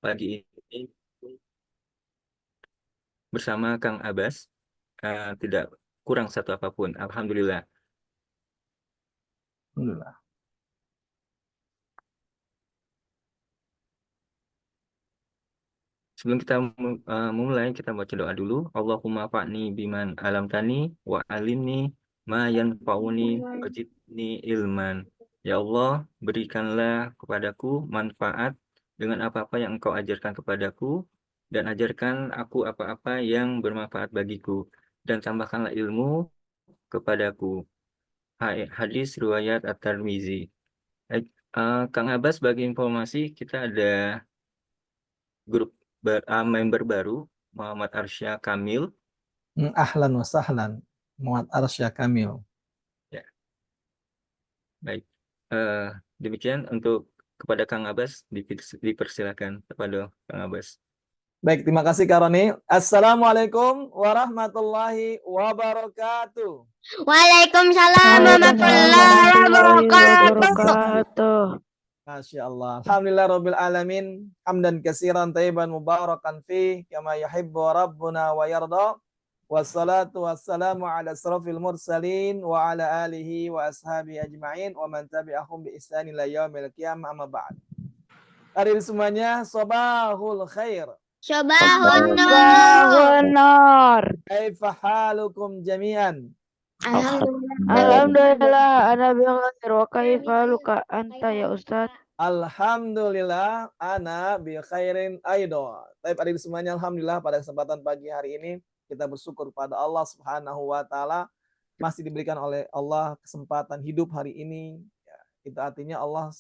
pagi ini bersama Kang Abbas tidak kurang satu apapun. Alhamdulillah. Alhamdulillah. Sebelum kita memulai, kita baca doa dulu. Allahumma fa'ni biman alamtani wa alimni ma yanfa'uni wajidni ilman. Ya Allah, berikanlah kepadaku manfaat dengan apa-apa yang Engkau ajarkan kepadaku dan ajarkan aku apa-apa yang bermanfaat bagiku dan tambahkanlah ilmu kepadaku. Hadis riwayat At-Tirmizi. Baik, Kang Abbas, bagi informasi kita ada grup member baru Muhammad Arsya Kamil. Ahlan wa sahlan. Muhammad Arsya Kamil. Ya, baik. Eh, Demikian untuk kepada Kang Abbas dipersilakan kepada Kang Abbas. Baik, terima kasih Kak Roni. Assalamualaikum warahmatullahi wabarakatuh. Waalaikumsalam Waalaikumsalam warahmatullahi warahmatullahi wabarakatuh. wabarakatuh. Masya Allah. Alhamdulillah Rabbil Alamin. Hamdan kasiran tayyiban mubarakan fi kama yuhibbu Rabbuna wa yarda. Wassalatu wassalamu ala asrafil mursalin wa ala alihi wa ashabi ajma'in wa man tabi'ahum bi ihsanin ila yaumil qiyamah amma ba'd. Hadirin semuanya, sabahul khair. Sobahun nur. Benar. Kaifa halukum jami'an? Alhamdulillah. Alhamdulillah, ana bi khair wa kaifa luka anta ya Ustaz? Alhamdulillah, ana bi khairin aido. Tapi hadirin semuanya, alhamdulillah pada kesempatan pagi hari ini kita bersyukur pada Allah Subhanahu wa taala masih diberikan oleh Allah kesempatan hidup hari ini. Ya, itu artinya Allah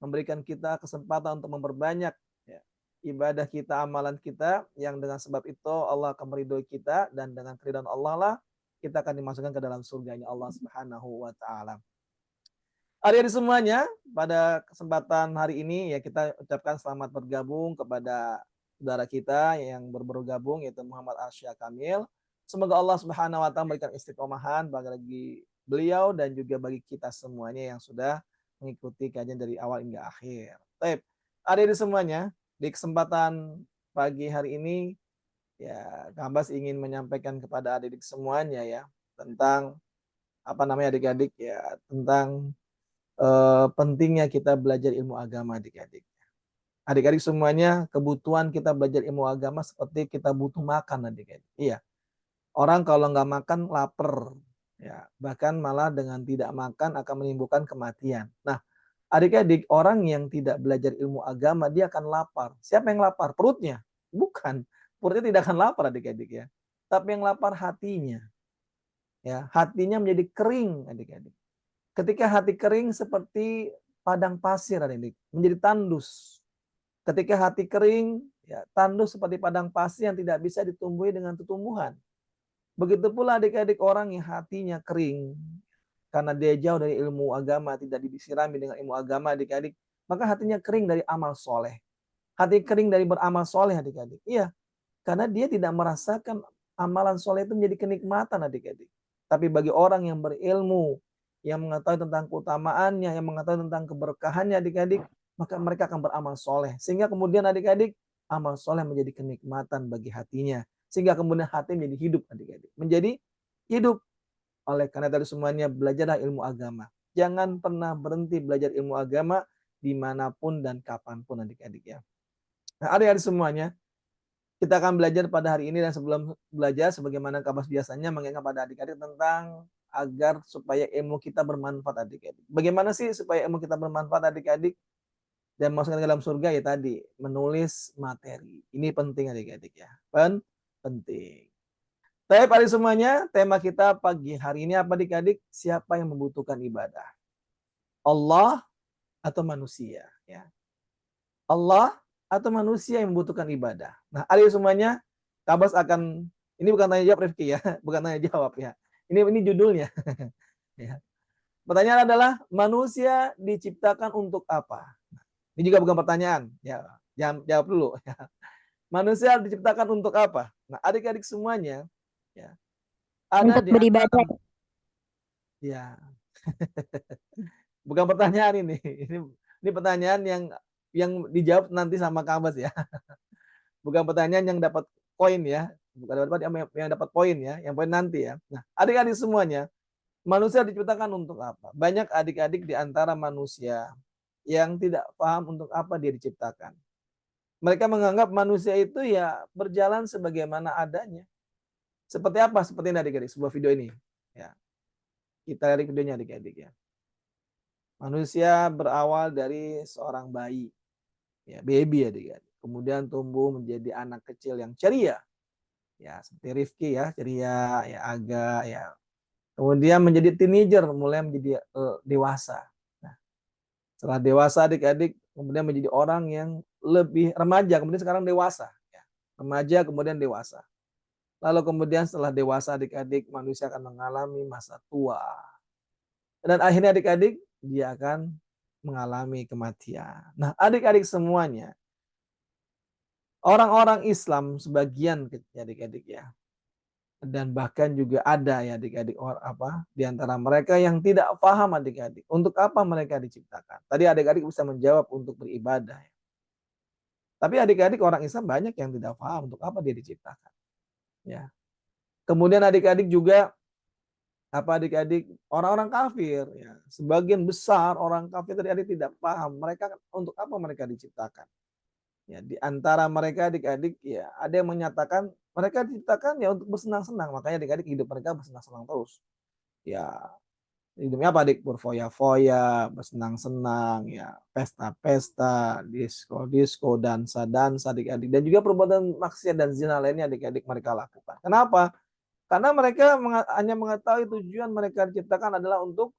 memberikan kita kesempatan untuk memperbanyak ya, ibadah kita, amalan kita yang dengan sebab itu Allah akan meridhoi kita dan dengan keridhaan Allah lah kita akan dimasukkan ke dalam surganya Allah Subhanahu wa taala. Adik-adik semuanya, pada kesempatan hari ini ya kita ucapkan selamat bergabung kepada saudara kita yang bergabung yaitu Muhammad Arsya Kamil. Semoga Allah Subhanahu wa taala memberikan istiqomahan bagi beliau dan juga bagi kita semuanya yang sudah mengikuti kajian dari awal hingga akhir. Baik, adik-adik semuanya, di kesempatan pagi hari ini ya Kambas ingin menyampaikan kepada adik-adik semuanya ya tentang apa namanya adik-adik ya tentang pentingnya kita belajar ilmu agama adik-adik. Adik-adik semuanya kebutuhan kita belajar ilmu agama seperti kita butuh makan adik-adik. Iya. Orang kalau nggak makan lapar. Ya, bahkan malah dengan tidak makan akan menimbulkan kematian. Nah, adik-adik orang yang tidak belajar ilmu agama dia akan lapar. Siapa yang lapar? Perutnya? Bukan. Perutnya tidak akan lapar adik-adik ya. Tapi yang lapar hatinya. Ya, hatinya menjadi kering adik-adik. Ketika hati kering seperti padang pasir adik-adik, menjadi tandus. Ketika hati kering, ya, tandus seperti padang pasir yang tidak bisa ditumbuhi dengan tumbuhan. Begitu pula adik-adik orang yang hatinya kering, karena dia jauh dari ilmu agama, tidak disirami dengan ilmu agama adik-adik, maka hatinya kering dari amal soleh. Hati kering dari beramal soleh adik-adik. Iya, karena dia tidak merasakan amalan soleh itu menjadi kenikmatan adik-adik. Tapi bagi orang yang berilmu, yang mengetahui tentang keutamaannya, yang mengetahui tentang keberkahannya adik-adik, maka mereka akan beramal soleh. Sehingga kemudian adik-adik, amal soleh menjadi kenikmatan bagi hatinya. Sehingga kemudian hati menjadi hidup adik-adik. Menjadi hidup. Oleh karena itu semuanya belajarlah ilmu agama. Jangan pernah berhenti belajar ilmu agama dimanapun dan kapanpun adik-adik ya. Nah adik-adik semuanya, kita akan belajar pada hari ini dan sebelum belajar sebagaimana kabar biasanya mengingat pada adik-adik tentang agar supaya ilmu kita bermanfaat adik-adik. Bagaimana sih supaya ilmu kita bermanfaat adik-adik dan masukkan ke dalam surga ya tadi menulis materi. Ini penting adik-adik ya. Penting. Tapi pada semuanya tema kita pagi hari ini apa adik-adik? Siapa yang membutuhkan ibadah? Allah atau manusia ya. Allah atau manusia yang membutuhkan ibadah. Nah, adik semuanya, Kabas akan ini bukan tanya jawab Rifki ya, bukan tanya jawab ya. Ini judulnya. Ya. Pertanyaan adalah manusia diciptakan untuk apa? Ini juga bukan pertanyaan, ya. Jangan jawab dulu ya. Manusia diciptakan untuk apa? Nah, adik-adik semuanya ya. Ada Untuk di antara beribadah. ya. Bukan pertanyaan ini. Ini pertanyaan yang yang dijawab nanti sama Kak Abbas ya. Bukan pertanyaan yang dapat poin ya. Bukan dapat yang dapat poin ya, yang poin nanti ya. Nah, adik-adik semuanya, manusia diciptakan untuk apa? Banyak adik-adik di antara manusia yang tidak paham untuk apa dia diciptakan. Mereka menganggap manusia itu ya berjalan sebagaimana adanya. Seperti apa? Seperti ini adik-adik, sebuah video ini. Ya, kita lihat videonya adik-adik ya. Manusia berawal dari seorang bayi, ya baby adik-adik. Kemudian tumbuh menjadi anak kecil yang ceria, ya seperti Rifki ya, ceria, ya Aga, ya. Kemudian menjadi teenager, mulai menjadi dewasa. Nah, setelah dewasa adik-adik, kemudian menjadi orang yang lebih remaja, kemudian sekarang dewasa. Ya. Remaja kemudian dewasa. Lalu kemudian setelah dewasa adik-adik, manusia akan mengalami masa tua. Dan akhirnya adik-adik, dia akan mengalami kematian. Nah, adik-adik semuanya, orang-orang Islam sebagian adik-adik ya, dan bahkan juga ada ya adik-adik di antara mereka yang tidak paham adik-adik untuk apa mereka diciptakan. Tadi adik-adik bisa menjawab untuk beribadah. Ya. Tapi adik-adik orang Islam banyak yang tidak paham untuk apa dia diciptakan. Ya. Kemudian adik-adik juga adik-adik orang-orang kafir ya, sebagian besar orang kafir tadi adik tidak paham mereka untuk apa mereka diciptakan ya. Di antara mereka adik-adik ya ada yang menyatakan mereka diciptakan ya untuk bersenang-senang, makanya adik-adik hidup mereka bersenang-senang terus ya. Hidupnya apa adik? Berfoya-foya, bersenang-senang ya, pesta-pesta, disco-disco, dansa-dansa adik-adik, dan juga perbuatan maksiat dan zina lainnya adik-adik mereka lakukan. Kenapa? Karena mereka hanya mengetahui tujuan mereka diciptakan adalah untuk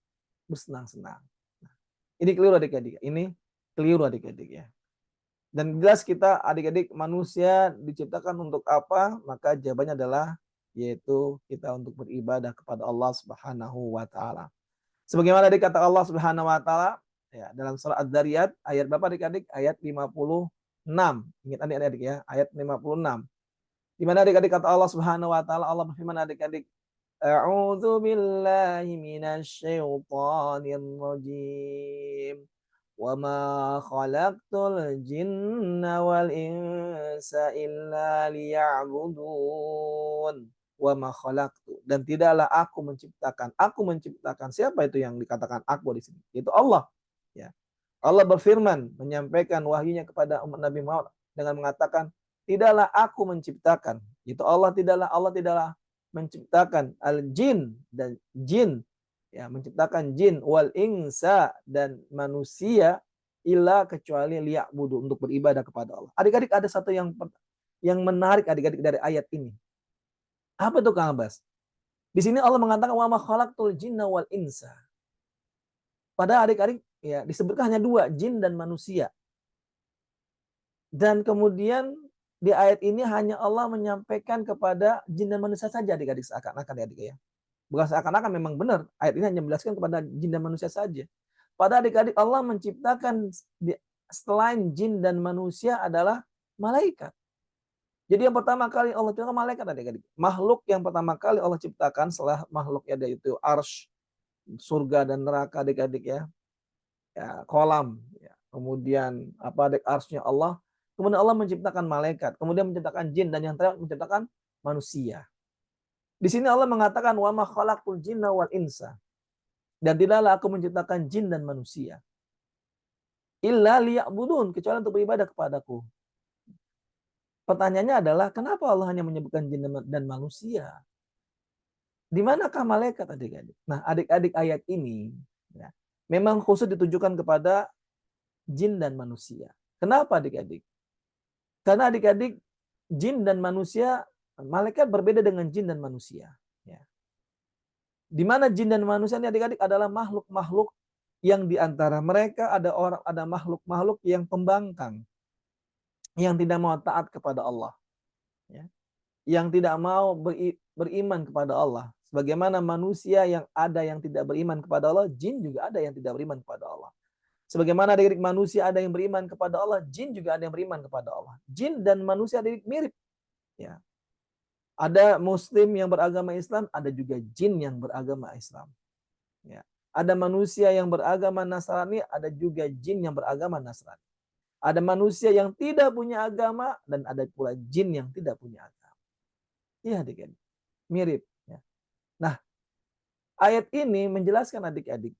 bersenang-senang. Ini keliru adik-adik. Ini keliru adik-adik ya. Dan jelas kita adik-adik manusia diciptakan untuk apa? Maka jawabannya adalah yaitu kita untuk beribadah kepada Allah Subhanahu wa taala. Sebagaimana dikata Allah Subhanahu wa taala ya dalam surah Ad-Dzariyat ayat berapa adik-adik? Ayat 56. Ingat adik-adik ya, ayat 56. Di mana adik-adik kata Allah Subhanahu wa taala, Allah berfirman adik-adik, A'udzu billahi minasyaitonir rajim. Wa ma khalaqtul jinna wal insa illa liya'budun. Wa ma khalaqtu, dan tidaklah aku menciptakan. Siapa itu yang dikatakan aku di sini? Itu Allah. Ya. Allah berfirman menyampaikan wahyunya kepada umat Nabi Muhammad dengan mengatakan, tidaklah aku menciptakan. Itu Allah tidaklah menciptakan al-jin dan jin. Ya, menciptakan jin wal insa dan manusia illa kecuali liya'budu, untuk beribadah kepada Allah. Adik-adik ada satu yang menarik adik-adik dari ayat ini. Apa itu Kang Abbas? Di sini Allah mengatakan wa ma khalaqtul jinna wal insa. Pada adik-adik ya disebutkan hanya dua, jin dan manusia. Dan kemudian di ayat ini hanya Allah menyampaikan kepada jin dan manusia saja adik-adik, seakan-akan ya adik ya. Bukan seakan-akan, memang benar. Ayat ini hanya menjelaskan kepada jin dan manusia saja. Pada adik-adik Allah menciptakan selain jin dan manusia adalah malaikat. Jadi yang pertama kali Allah ciptakan malaikat adik-adik. Makhluk yang pertama kali Allah ciptakan setelah makhluk ada itu arsy, surga dan neraka adik-adik ya. Ya, kolam ya. Kemudian adik arsy-nya Allah. Kemudian Allah menciptakan malaikat, kemudian menciptakan jin, dan yang terakhir menciptakan manusia. Di sini Allah mengatakan wa ma khalaqtul jinna wal insa. Dan tidaklah aku menciptakan jin dan manusia illa liya'budun, kecuali untuk beribadah kepadaku. Pertanyaannya adalah kenapa Allah hanya menyebutkan jin dan manusia? Di manakah malaikat adik-adik? Nah, adik-adik ayat ini ya, memang khusus ditujukan kepada jin dan manusia. Kenapa adik-adik? Karena adik-adik jin dan manusia, malaikat berbeda dengan jin dan manusia. Ya. Di mana jin dan manusia ini adik-adik adalah makhluk-makhluk yang diantara mereka ada makhluk-makhluk yang pembangkang, yang tidak mau taat kepada Allah, ya. Yang tidak mau beriman kepada Allah. Sebagaimana manusia yang ada yang tidak beriman kepada Allah, jin juga ada yang tidak beriman kepada Allah. Sebagaimana adik-adik manusia ada yang beriman kepada Allah, jin juga ada yang beriman kepada Allah. Jin dan manusia adik mirip. Ya. Ada muslim yang beragama Islam, ada juga jin yang beragama Islam. Ya. Ada manusia yang beragama Nasrani, ada juga jin yang beragama Nasrani. Ada manusia yang tidak punya agama dan ada pula jin yang tidak punya agama. Iya adik-adik, mirip. Ya. Nah, ayat ini menjelaskan adik-adik,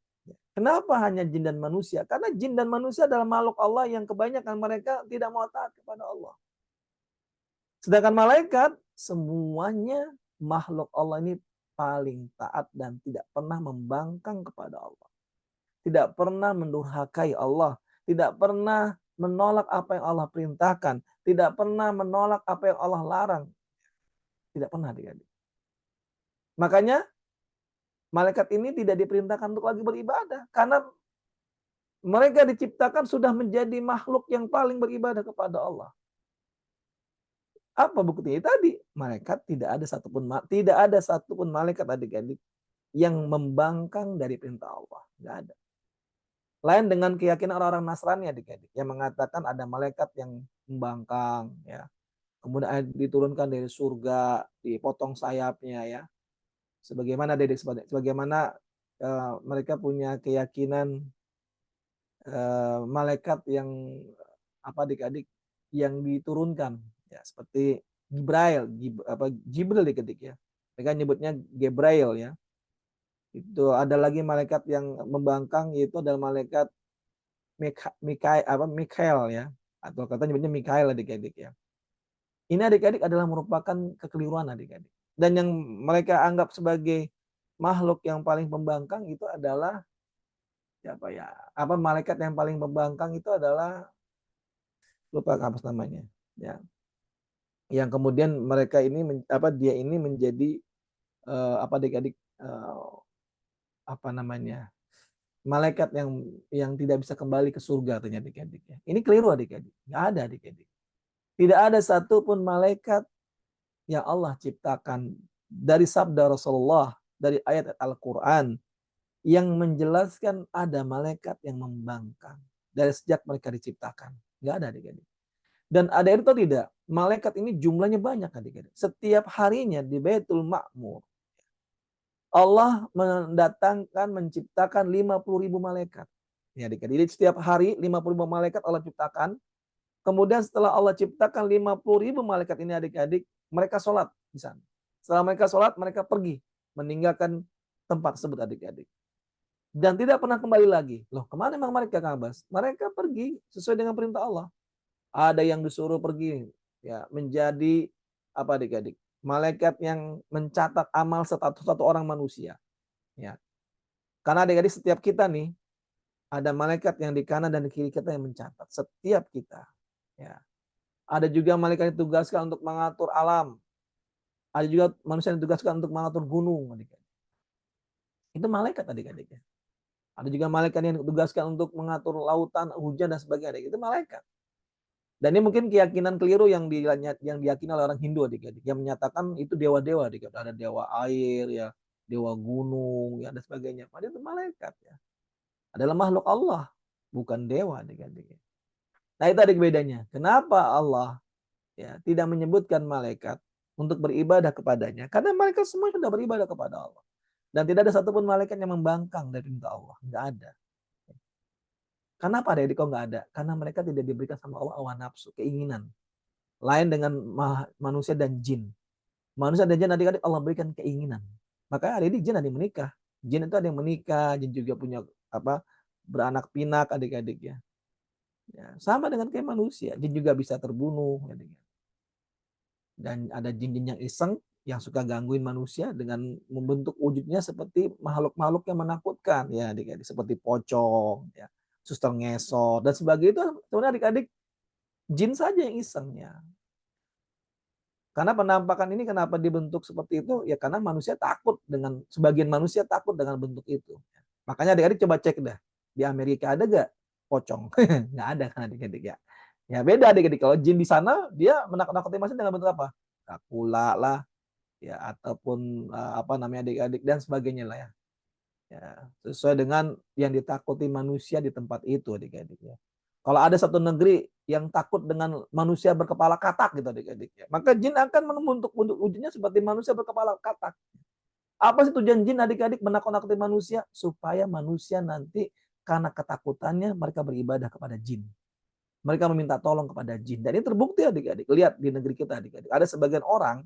kenapa hanya jin dan manusia? Karena jin dan manusia adalah makhluk Allah yang kebanyakan mereka tidak mau taat kepada Allah. Sedangkan malaikat, semuanya makhluk Allah ini paling taat dan tidak pernah membangkang kepada Allah. Tidak pernah mendurhakai Allah. Tidak pernah menolak apa yang Allah perintahkan. Tidak pernah menolak apa yang Allah larang. Tidak pernah adik-adik. Makanya malaikat ini tidak diperintahkan untuk lagi beribadah. Karena mereka diciptakan sudah menjadi makhluk yang paling beribadah kepada Allah. Apa buktinya? Tadi malaikat tidak ada satupun malaikat adik-adik yang membangkang dari perintah Allah. Tidak ada. Lain dengan keyakinan orang-orang Nasrani adik-adik yang mengatakan ada malaikat yang membangkang, ya. Kemudian diturunkan dari surga, dipotong sayapnya, ya. Sebagaimana mereka punya keyakinan malaikat yang adik-adik yang diturunkan, ya, seperti Jibril adik-adik, ya. Mereka nyebutnya Gabriel, ya. Itu ada lagi malaikat yang membangkang, yaitu adalah malaikat Mikael, ya, atau kata nyebutnya Mikael adik-adik, ya. Ini adik-adik adalah merupakan kekeliruan adik-adik. Dan yang mereka anggap sebagai makhluk yang paling membangkang itu adalah siapa ya? Malaikat yang paling membangkang itu adalah, lupa apa namanya, ya. Yang kemudian mereka ini dia ini menjadi adik-adik malaikat yang tidak bisa kembali ke surga ternyata adik-adik. Ini keliru adik-adik. Nggak ada adik-adik. Tidak ada satupun malaikat yang Allah ciptakan dari sabda Rasulullah, dari ayat Al-Quran yang menjelaskan ada malaikat yang membangkang dari sejak mereka diciptakan. Nggak ada adik-adik. Dan ada itu tidak, malaikat ini jumlahnya banyak adik-adik. Setiap harinya di Baitul Ma'mur, Allah menciptakan 50.000 malaikat. Ya, adik-adik. Jadi setiap hari 50.000 malaikat Allah ciptakan. Kemudian setelah Allah ciptakan 50.000 malaikat ini adik-adik, mereka sholat di sana. Setelah mereka sholat, mereka pergi meninggalkan tempat tersebut adik-adik. Dan tidak pernah kembali lagi. Loh, kemana memang mereka, Kang Abbas? Mereka pergi sesuai dengan perintah Allah. Ada yang disuruh pergi, ya, menjadi adik-adik? Malaikat yang mencatat amal satu orang manusia. Ya. Karena adik-adik setiap kita nih, ada malaikat yang di kanan dan di kiri kita yang mencatat. Setiap kita. Ya. Ada juga malaikat yang ditugaskan untuk mengatur alam. Ada juga manusia yang ditugaskan untuk mengatur gunung. Adik-adik. Itu malaikat adik-adik. Ada juga malaikat yang ditugaskan untuk mengatur lautan, hujan, dan sebagainya. Itu malaikat. Dan ini mungkin keyakinan keliru yang diyakini oleh orang Hindu adik-adik, yang menyatakan itu dewa-dewa adik-adik. Ada dewa air, ya, dewa gunung, ya, dan sebagainya. Padahal itu malaikat, ya. Adalah makhluk Allah, bukan dewa adik-adik. Nah, itu adik bedanya. Kenapa Allah, ya, tidak menyebutkan malaikat untuk beribadah kepadanya? Karena malaikat semua sudah beribadah kepada Allah. Dan tidak ada satupun malaikat yang membangkang dari perintah Allah. Enggak ada. Kenapa adik-adik kok nggak ada? Karena mereka tidak diberikan sama Allah hawa nafsu, keinginan. Lain dengan manusia dan jin. Manusia dan jin adik-adik Allah berikan keinginan. Makanya adik-adik jin ada yang menikah. Jin itu ada yang menikah, jin juga punya beranak pinak adik-adik, ya. Ya, sama dengan kayak manusia, jin juga bisa terbunuh. Adik-adik. Dan ada jin-jin yang iseng, yang suka gangguin manusia dengan membentuk wujudnya seperti makhluk-makhluk yang menakutkan, ya adik-adik, seperti pocong, ya, suster ngesot dan sebagainya. Itu sebenarnya adik-adik jin saja yang isengnya. Karena penampakan ini kenapa dibentuk seperti itu? Ya karena sebagian manusia takut dengan bentuk itu. Makanya adik-adik coba cek dah, di Amerika ada gak pocong? Nggak ada kan adik-adik, ya. Ya beda adik-adik. Kalau jin di sana dia menakut-nakuti manusia dengan bentuk apa? Dracula lah, ya, ataupun adik-adik dan sebagainya lah, ya. Ya, sesuai dengan yang ditakuti manusia di tempat itu adik-adik, ya. Kalau ada satu negeri yang takut dengan manusia berkepala katak gitu adik-adik, ya, maka jin akan membentuk wujudnya seperti manusia berkepala katak. Apa sih tujuan jin adik-adik menakut-nakuti manusia? Supaya manusia nanti karena ketakutannya mereka beribadah kepada jin. Mereka meminta tolong kepada jin. Dan ini terbukti adik-adik. Lihat di negeri kita adik-adik. Ada sebagian orang,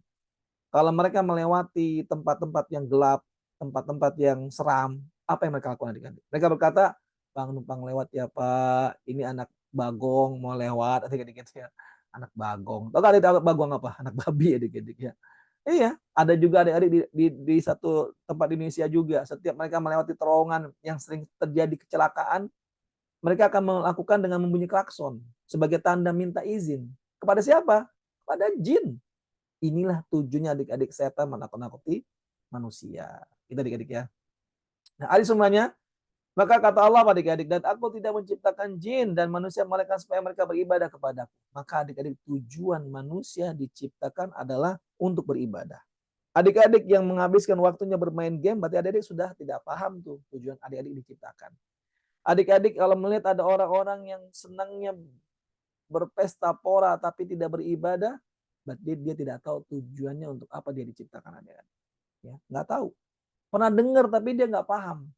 kalau mereka melewati tempat-tempat yang gelap, tempat-tempat yang seram, apa yang mereka lakukan adik-adik? Mereka berkata, Bang numpang lewat ya Pak, ini anak bagong mau lewat, adik-adik ya. Anak bagong. Tahu gak adik bagong apa? Anak babi adik-adik ya. Iya, ada juga adik-adik di satu tempat di Indonesia juga. Setiap mereka melewati terowongan yang sering terjadi kecelakaan, mereka akan melakukan dengan membunyi klakson sebagai tanda minta izin. Kepada siapa? Kepada jin. Inilah tujuannya adik-adik setan menakut-nakuti manusia. Itu adik-adik ya. Nah, adik semuanya, maka kata Allah adik-adik, dan aku tidak menciptakan jin dan manusia malaikat supaya mereka beribadah kepadaku. Maka adik-adik tujuan manusia diciptakan adalah untuk beribadah. Adik-adik yang menghabiskan waktunya bermain game, berarti adik-adik sudah tidak paham tuh tujuan adik-adik diciptakan. Adik-adik kalau melihat ada orang-orang yang senangnya berpesta pora tapi tidak beribadah, berarti dia tidak tahu tujuannya untuk apa dia diciptakan adik-adik. Ya, nggak tahu. Pernah dengar tapi dia nggak paham.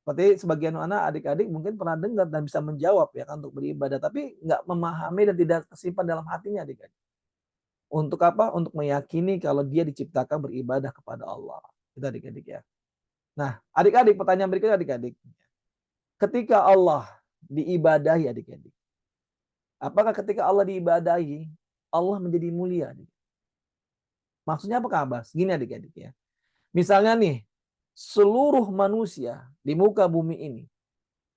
Seperti sebagian anak adik-adik mungkin pernah dengar dan bisa menjawab ya kan untuk beribadah, tapi nggak memahami dan tidak tersimpan dalam hatinya adik-adik. Untuk apa? Untuk meyakini kalau dia diciptakan beribadah kepada Allah. Itu adik-adik ya. Nah, adik-adik pertanyaan berikutnya adik-adik. Ketika Allah diibadahi adik-adik. Apakah ketika Allah diibadahi, Allah menjadi mulia? Adik? Maksudnya apa Abbas? Gini adik-adik ya. Misalnya nih, seluruh manusia di muka bumi ini,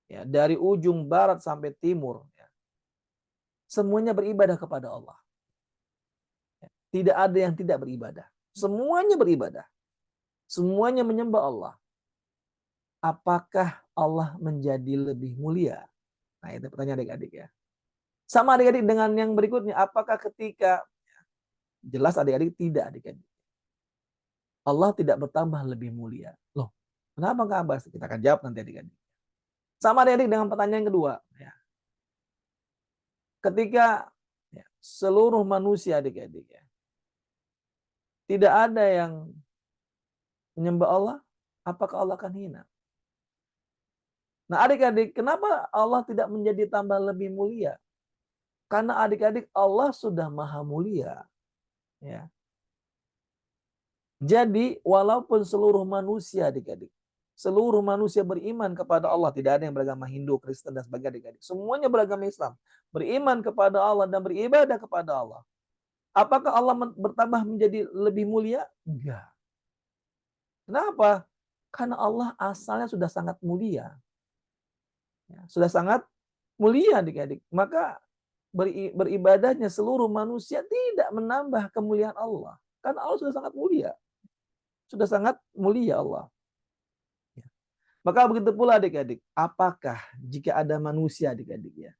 ya, dari ujung barat sampai timur, ya, semuanya beribadah kepada Allah. Ya, tidak ada yang tidak beribadah. Semuanya beribadah. Semuanya menyembah Allah. Apakah Allah menjadi lebih mulia? Nah, itu pertanyaan adik-adik ya. Sama adik-adik dengan yang berikutnya, apakah ketika, jelas adik-adik tidak adik-adik. Allah tidak bertambah lebih mulia. Loh, kenapa Kak Abbas? Kita akan jawab nanti adik-adik. Sama adik-adik dengan pertanyaan kedua. Ya. Ketika ya, seluruh manusia adik-adik ya, tidak ada yang menyembah Allah, apakah Allah akan hina? Nah adik-adik, kenapa Allah tidak menjadi tambah lebih mulia? Karena adik-adik Allah sudah maha mulia. Ya. Jadi walaupun seluruh manusia adik-adik, seluruh manusia beriman kepada Allah, tidak ada yang beragama Hindu, Kristen dan sebagainya adik-adik. Semuanya beragama Islam, beriman kepada Allah dan beribadah kepada Allah. Apakah Allah bertambah menjadi lebih mulia? Enggak. Kenapa? Karena Allah asalnya sudah sangat mulia. Ya, sudah sangat mulia adik-adik. Maka beribadahnya seluruh manusia tidak menambah kemuliaan Allah. Karena Allah sudah sangat mulia. Sudah sangat mulia Allah. Ya. Maka begitu pula adik-adik. Apakah jika ada manusia adik-adik ya.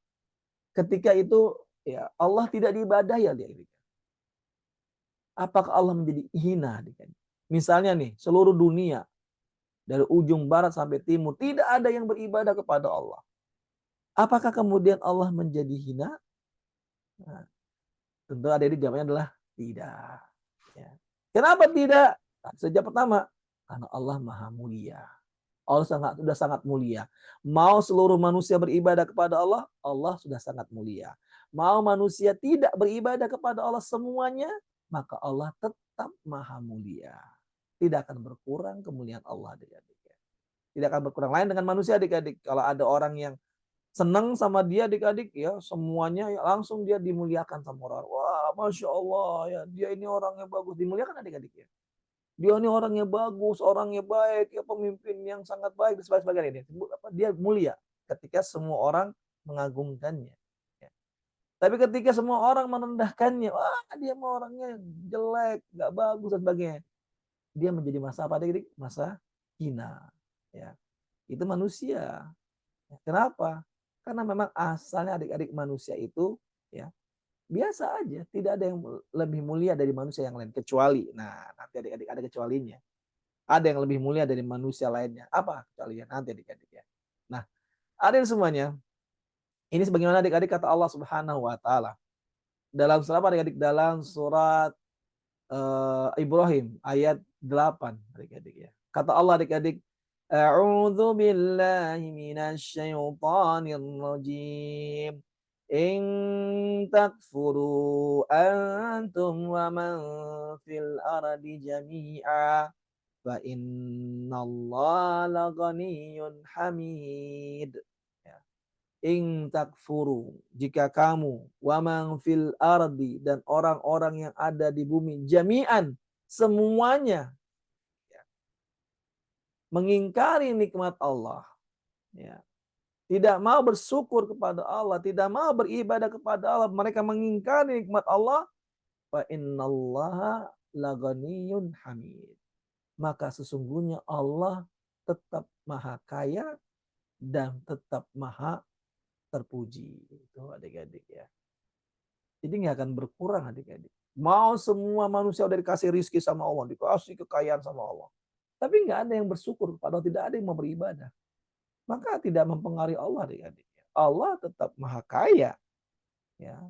Ketika itu ya Allah tidak diibadahi adik-adik. Apakah Allah menjadi hina adik-adik? Misalnya nih seluruh dunia. Dari ujung barat sampai timur. Tidak ada yang beribadah kepada Allah. Apakah kemudian Allah menjadi hina? Nah, tentu adik-adik jawabnya adalah tidak. Ya. Kenapa tidak? Sejak pertama, karena Allah maha mulia. Allah sudah sangat mulia. Mau seluruh manusia beribadah kepada Allah, Allah sudah sangat mulia. Mau manusia tidak beribadah kepada Allah semuanya, maka Allah tetap maha mulia. Tidak akan berkurang kemuliaan Allah adik-adik. Tidak akan berkurang. Lain dengan manusia adik-adik. Kalau ada orang yang senang sama dia adik-adik ya semuanya ya, langsung dia dimuliakan sama orang. Wah, Masya Allah ya dia ini orangnya bagus. Dimuliakan adik-adik ya. Dia ini orangnya bagus, orangnya baik, ya pemimpin yang sangat baik dan sebagainya. Dia mulia ketika semua orang mengagungkannya. Ya. Tapi ketika semua orang merendahkannya, wah dia mau orangnya jelek, nggak bagus dan sebagainya. Dia menjadi masa apa adik-adik? Masa hina. Ya. Itu manusia. Kenapa? Karena memang asalnya adik-adik manusia itu ya biasa aja, tidak ada yang lebih mulia dari manusia yang lain kecuali. Nah, nanti adik-adik ada kecualinya. Ada yang lebih mulia dari manusia lainnya. Apa kecualinya? Nanti adik-adik ya. Nah, adik semuanya. Ini sebagaimana adik-adik kata Allah Subhanahu wa taala. Dalam surat adik-adik dalam surat Ibrahim ayat 8 adik-adik ya. Kata Allah adik-adik, A'udzu billahi minasyaitonir rajim. In takfuru antum wa man fil ardi jami'a fa innallaha laghaniyyun hamid. Ya. In takfuru, jika kamu, wa man fil ardi, dan orang-orang yang ada di bumi, jami'an, semuanya, ya, mengingkari nikmat Allah, ya, tidak mau bersyukur kepada Allah, tidak mau beribadah kepada Allah, mereka mengingkari nikmat Allah, fa innallaha laghaniyyun hamid. Maka sesungguhnya Allah tetap maha kaya dan tetap maha terpuji. Itu adik-adik ya. Jadi nggak akan berkurang adik-adik. Mau semua manusia udah dikasih rizki sama Allah, dikasih kekayaan sama Allah. Tapi nggak ada yang bersyukur kepada Allah, tidak ada yang mau beribadah. Maka tidak mempengaruhi Allah adik-adik. Allah tetap maha kaya. Ya.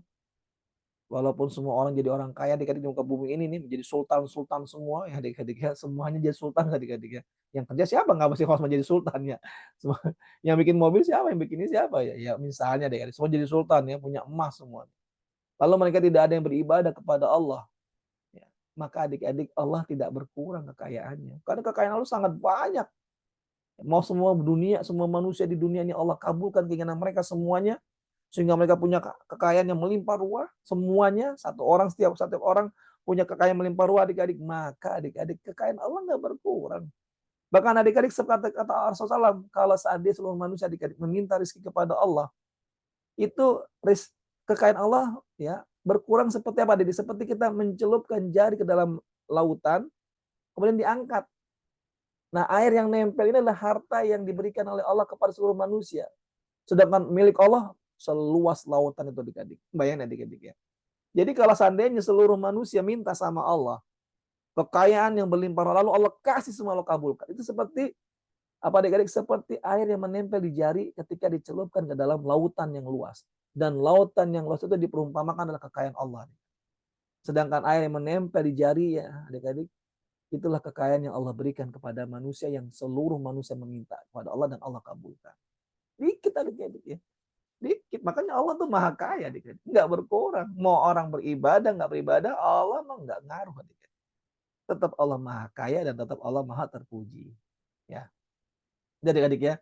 Walaupun semua orang jadi orang kaya adik-adik di muka bumi ini nih, menjadi sultan-sultan semua ya adik-adik ya. Semuanya jadi sultan adik-adik ya. Yang kerja siapa nggak mesti harus menjadi sultan ya. Semua, yang bikin mobil siapa, yang bikin ini siapa ya. Ya misalnya adik-adik semua jadi sultan ya, punya emas semua. Lalu mereka tidak ada yang beribadah kepada Allah. Ya. Maka adik-adik Allah tidak berkurang kekayaannya. Karena kekayaan Allah sangat banyak. Mau semua dunia, semua manusia di dunia ini Allah kabulkan keinginan mereka semuanya. Sehingga mereka punya kekayaan yang melimpah ruah. Semuanya, setiap orang punya kekayaan melimpah ruah adik-adik. Maka adik-adik kekayaan Allah nggak berkurang. Bahkan adik-adik seperti kata Rasulullah SAW, kalau seandainya seluruh manusia adik-adik meminta rezeki kepada Allah, itu kekayaan Allah ya berkurang seperti apa? Jadi seperti kita mencelupkan jari ke dalam lautan, kemudian diangkat. Nah, air yang nempel ini adalah harta yang diberikan oleh Allah kepada seluruh manusia. Sedangkan milik Allah seluas lautan itu adik-adik. Bayangin adik-adik ya. Jadi kalau seandainya seluruh manusia minta sama Allah kekayaan yang berlimpah, lalu Allah kasih semua, Allah kabulkan. Itu seperti apa adik-adik? Seperti air yang menempel di jari ketika dicelupkan ke dalam lautan yang luas. Dan lautan yang luas itu diperumpamakan adalah kekayaan Allah. Sedangkan air yang menempel di jari ya adik-adik, itulah kekayaan yang Allah berikan kepada manusia yang seluruh manusia meminta kepada Allah dan Allah kabulkan. Dikit adik-adik ya. Dikit. Makanya Allah tuh maha kaya adik-adik. Nggak berkurang. Mau orang beribadah, nggak beribadah, Allah mah nggak ngaruh adik-adik. Tetap Allah maha kaya dan tetap Allah maha terpuji. Ya. Jadi adik-adik ya.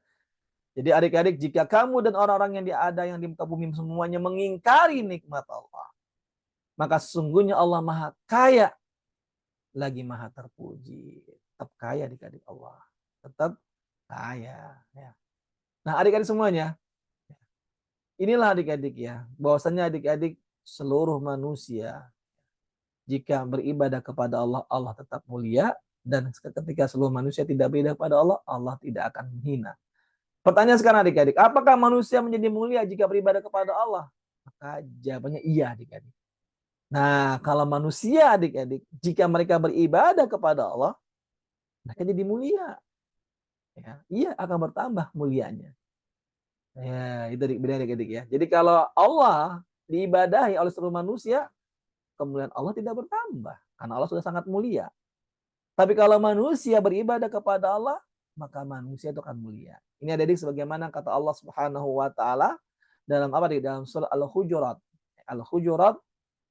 Jadi adik-adik, jika kamu dan orang-orang yang ada yang di muka bumi semuanya mengingkari nikmat Allah, maka sesungguhnya Allah maha kaya lagi maha terpuji. Tetap kaya adik-adik Allah. Tetap kaya. Ya. Nah adik-adik semuanya, inilah adik-adik ya, bahwasanya adik-adik seluruh manusia jika beribadah kepada Allah, Allah tetap mulia. Dan ketika seluruh manusia tidak beribadah kepada Allah, Allah tidak akan menghina. Pertanyaan sekarang adik-adik, apakah manusia menjadi mulia jika beribadah kepada Allah? Maka jawabannya iya adik-adik. Nah, kalau manusia adik-adik, jika mereka beribadah kepada Allah, mereka jadi mulia. Ya, iya akan bertambah mulianya. Ya, itu adik-adik ya. Jadi kalau Allah diibadahi oleh seluruh manusia, kemuliaan Allah tidak bertambah. Karena Allah sudah sangat mulia. Tapi kalau manusia beribadah kepada Allah, maka manusia itu akan mulia. Ini adik-adik sebagaimana kata Allah Subhanahu wa taala dalam apa di dalam surah Al-Hujurat. Al-Hujurat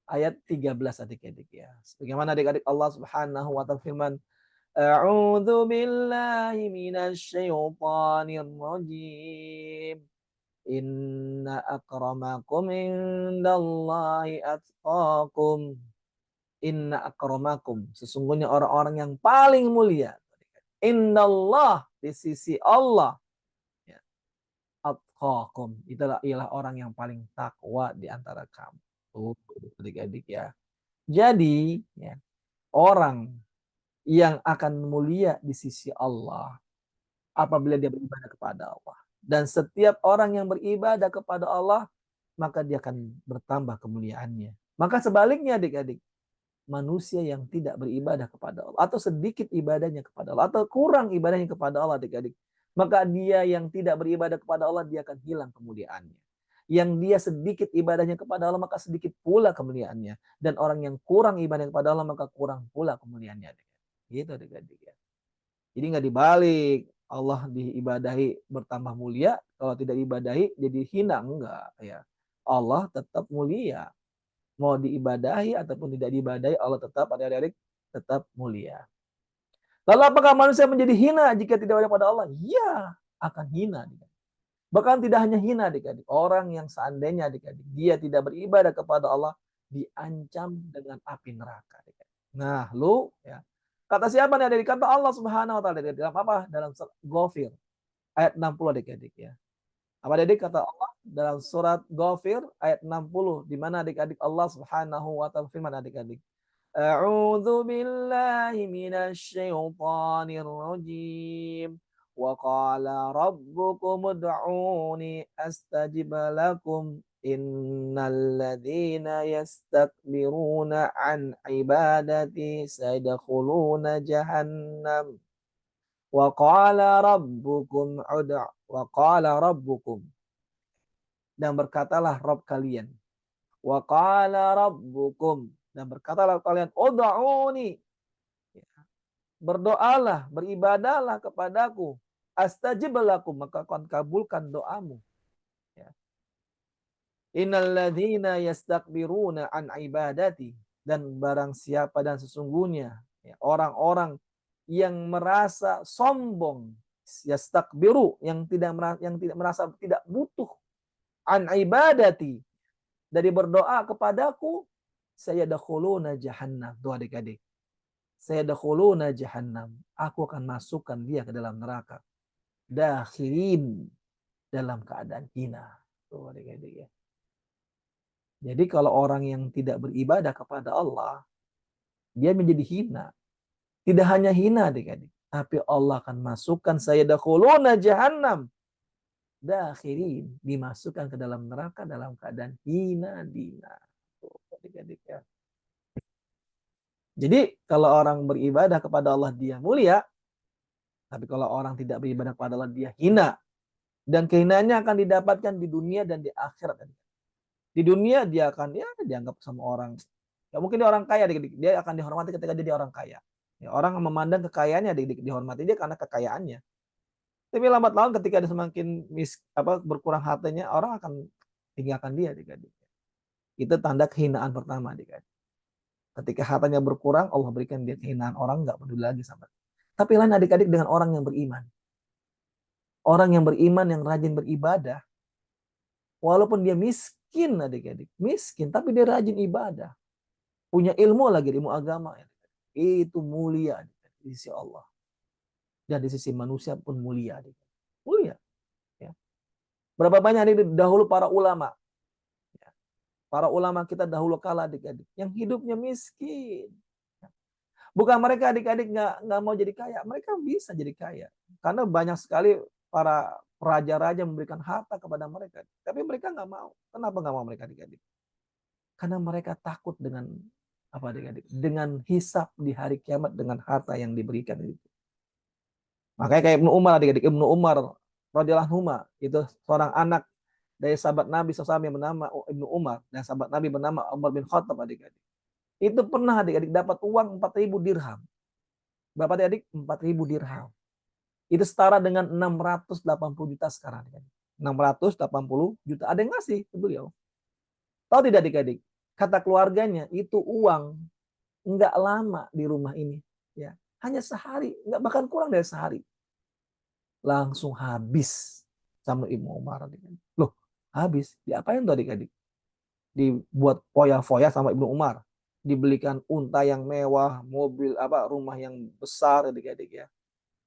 ayat 13 adik-adik ya. Sebagaimana adik-adik Allah Subhanahu wa taala firman, A'udzu billahi minasyaitonir rajim. Inna akramakum indallahi atqakum. Inna akramakum. Sesungguhnya orang-orang yang paling mulia. Indallah, di sisi Allah. Ya. Atqakum. Itulah ialah orang yang paling takwa di antara kamu. Tuh, adik-adik ya. Jadi, ya, orang yang akan mulia di sisi Allah apabila dia beribadah kepada Allah. Dan setiap orang yang beribadah kepada Allah, maka dia akan bertambah kemuliaannya. Maka sebaliknya adik-adik, manusia yang tidak beribadah kepada Allah atau sedikit ibadahnya kepada Allah atau kurang ibadahnya kepada Allah adik-adik, maka dia yang tidak beribadah kepada Allah dia akan hilang kemuliaannya. Yang dia sedikit ibadahnya kepada Allah maka sedikit pula kemuliaannya, dan orang yang kurang ibadah kepada Allah maka kurang pula kemuliaannya adik-adik. Gitu adik-adik ya. Jadi nggak dibalik. Allah diibadahi bertambah mulia, kalau tidak diibadahi jadi hina, enggak ya. Allah tetap mulia. Mau diibadahi ataupun tidak diibadahi, Allah tetap adik-adik tetap mulia. Lalu apakah manusia menjadi hina jika tidak ada pada Allah? Iya, akan hina. Bahkan tidak hanya hina adik-adik. Orang yang seandainya adik-adik dia tidak beribadah kepada Allah, diancam dengan api neraka. Adik-adik. Nah, lu ya. Kata siapa nih adik-adik? Kata Allah Subhanahu wa taala dalam apa? Dalam surat Ghafir ayat 60 adik-adik ya. Apa adik-adik kata Allah dalam surat Ghafir ayat 60 di mana adik-adik Allah Subhanahu wa taala firman adik-adik. A'udzu billahi minasy syaithanir rajim. Wa qala rabbukum ud'uni astajib lakum innal ladzina yastakbiruna an ibadati sayadkhuluna jahannam. Wa qala rabbukum dan berkatalah Rabb kalian. Wa qala rabbukum dan berkatalah kalian ud'uni, berdoalah, beribadahlah kepadaku, astajib lakum, maka akan kabulkan doamu. Ya. Innal ladzina yastakbiruna an ibadati, dan barang siapa dan sesungguhnya ya, orang-orang yang merasa sombong, yastakbiru, yang tidak merasa tidak butuh, an ibadati, dari berdoa kepadaku, sayadkhuluna jahannam. Tuh adik-adik. Sayadkhuluna jahannam. Aku akan masukkan dia ke dalam neraka. Dakhirin, dalam keadaan hina. Tuh adik-adik ya. Jadi kalau orang yang tidak beribadah kepada Allah, dia menjadi hina. Tidak hanya hina adik-adik, tapi Allah akan masukkan sayadkhuluna jahannam. Dakhirin, dimasukkan ke dalam neraka dalam keadaan hina dina. Tuh adik-adik ya. Jadi kalau orang beribadah kepada Allah dia mulia, tapi kalau orang tidak beribadah kepada Allah dia hina. Dan kehinaannya akan didapatkan di dunia dan di akhirat. Di dunia dia akan ya dianggap sama orang. Ya mungkin dia orang kaya, dia akan dihormati ketika dia orang kaya. Ya, orang memandang kekayaannya dihormati dia karena kekayaannya. Tapi lambat laun ketika dia semakin berkurang hartanya, orang akan tinggalkan dia. Itu tanda kehinaan pertama. Ketika hartanya berkurang, Allah berikan dia kehinaan. Orang nggak peduli lagi sama. Tapi lain adik-adik dengan orang yang beriman. Orang yang beriman, yang rajin beribadah. Walaupun dia miskin adik-adik. Miskin, tapi dia rajin ibadah. Punya ilmu lagi, ilmu agama. Itu mulia adik-adik, di sisi Allah. Dan di sisi manusia pun mulia. Adik-adik. Mulia. Ya. Berapa banyak adik dahulu para ulama. Para ulama kita dahulu kala adik-adik yang hidupnya miskin. Bukan mereka adik-adik nggak mau jadi kaya, mereka bisa jadi kaya. Karena banyak sekali para raja-raja memberikan harta kepada mereka. Tapi mereka nggak mau. Kenapa nggak mau mereka adik-adik? Karena mereka takut dengan apa adik-adik? Dengan hisab di hari kiamat dengan harta yang diberikan itu. Makanya kayak Ibnu Umar adik-adik, Ibnu Umar radhiyallahu anhu itu seorang anak dari sahabat Nabi SAW yang bernama Ibnu Umar dan sahabat Nabi bernama Umar bin Khattab adik-adik. Itu pernah adik-adik dapat uang 4.000 dirham. Berapa adik-adik? 4.000 dirham. Itu setara dengan 680 juta sekarang. Adik-adik. 680 juta. Ada yang ngasih ke beliau. Tahu tidak adik-adik? Kata keluarganya itu uang enggak lama di rumah ini. Ya, hanya sehari, enggak bahkan kurang dari sehari. Langsung habis sama Ibnu Umar. Adik-adik. Loh, habis. Diapain tuh adik-adik? Dibuat foya-foya sama Ibnu Umar. Dibelikan unta yang mewah, mobil rumah yang besar adik-adik ya.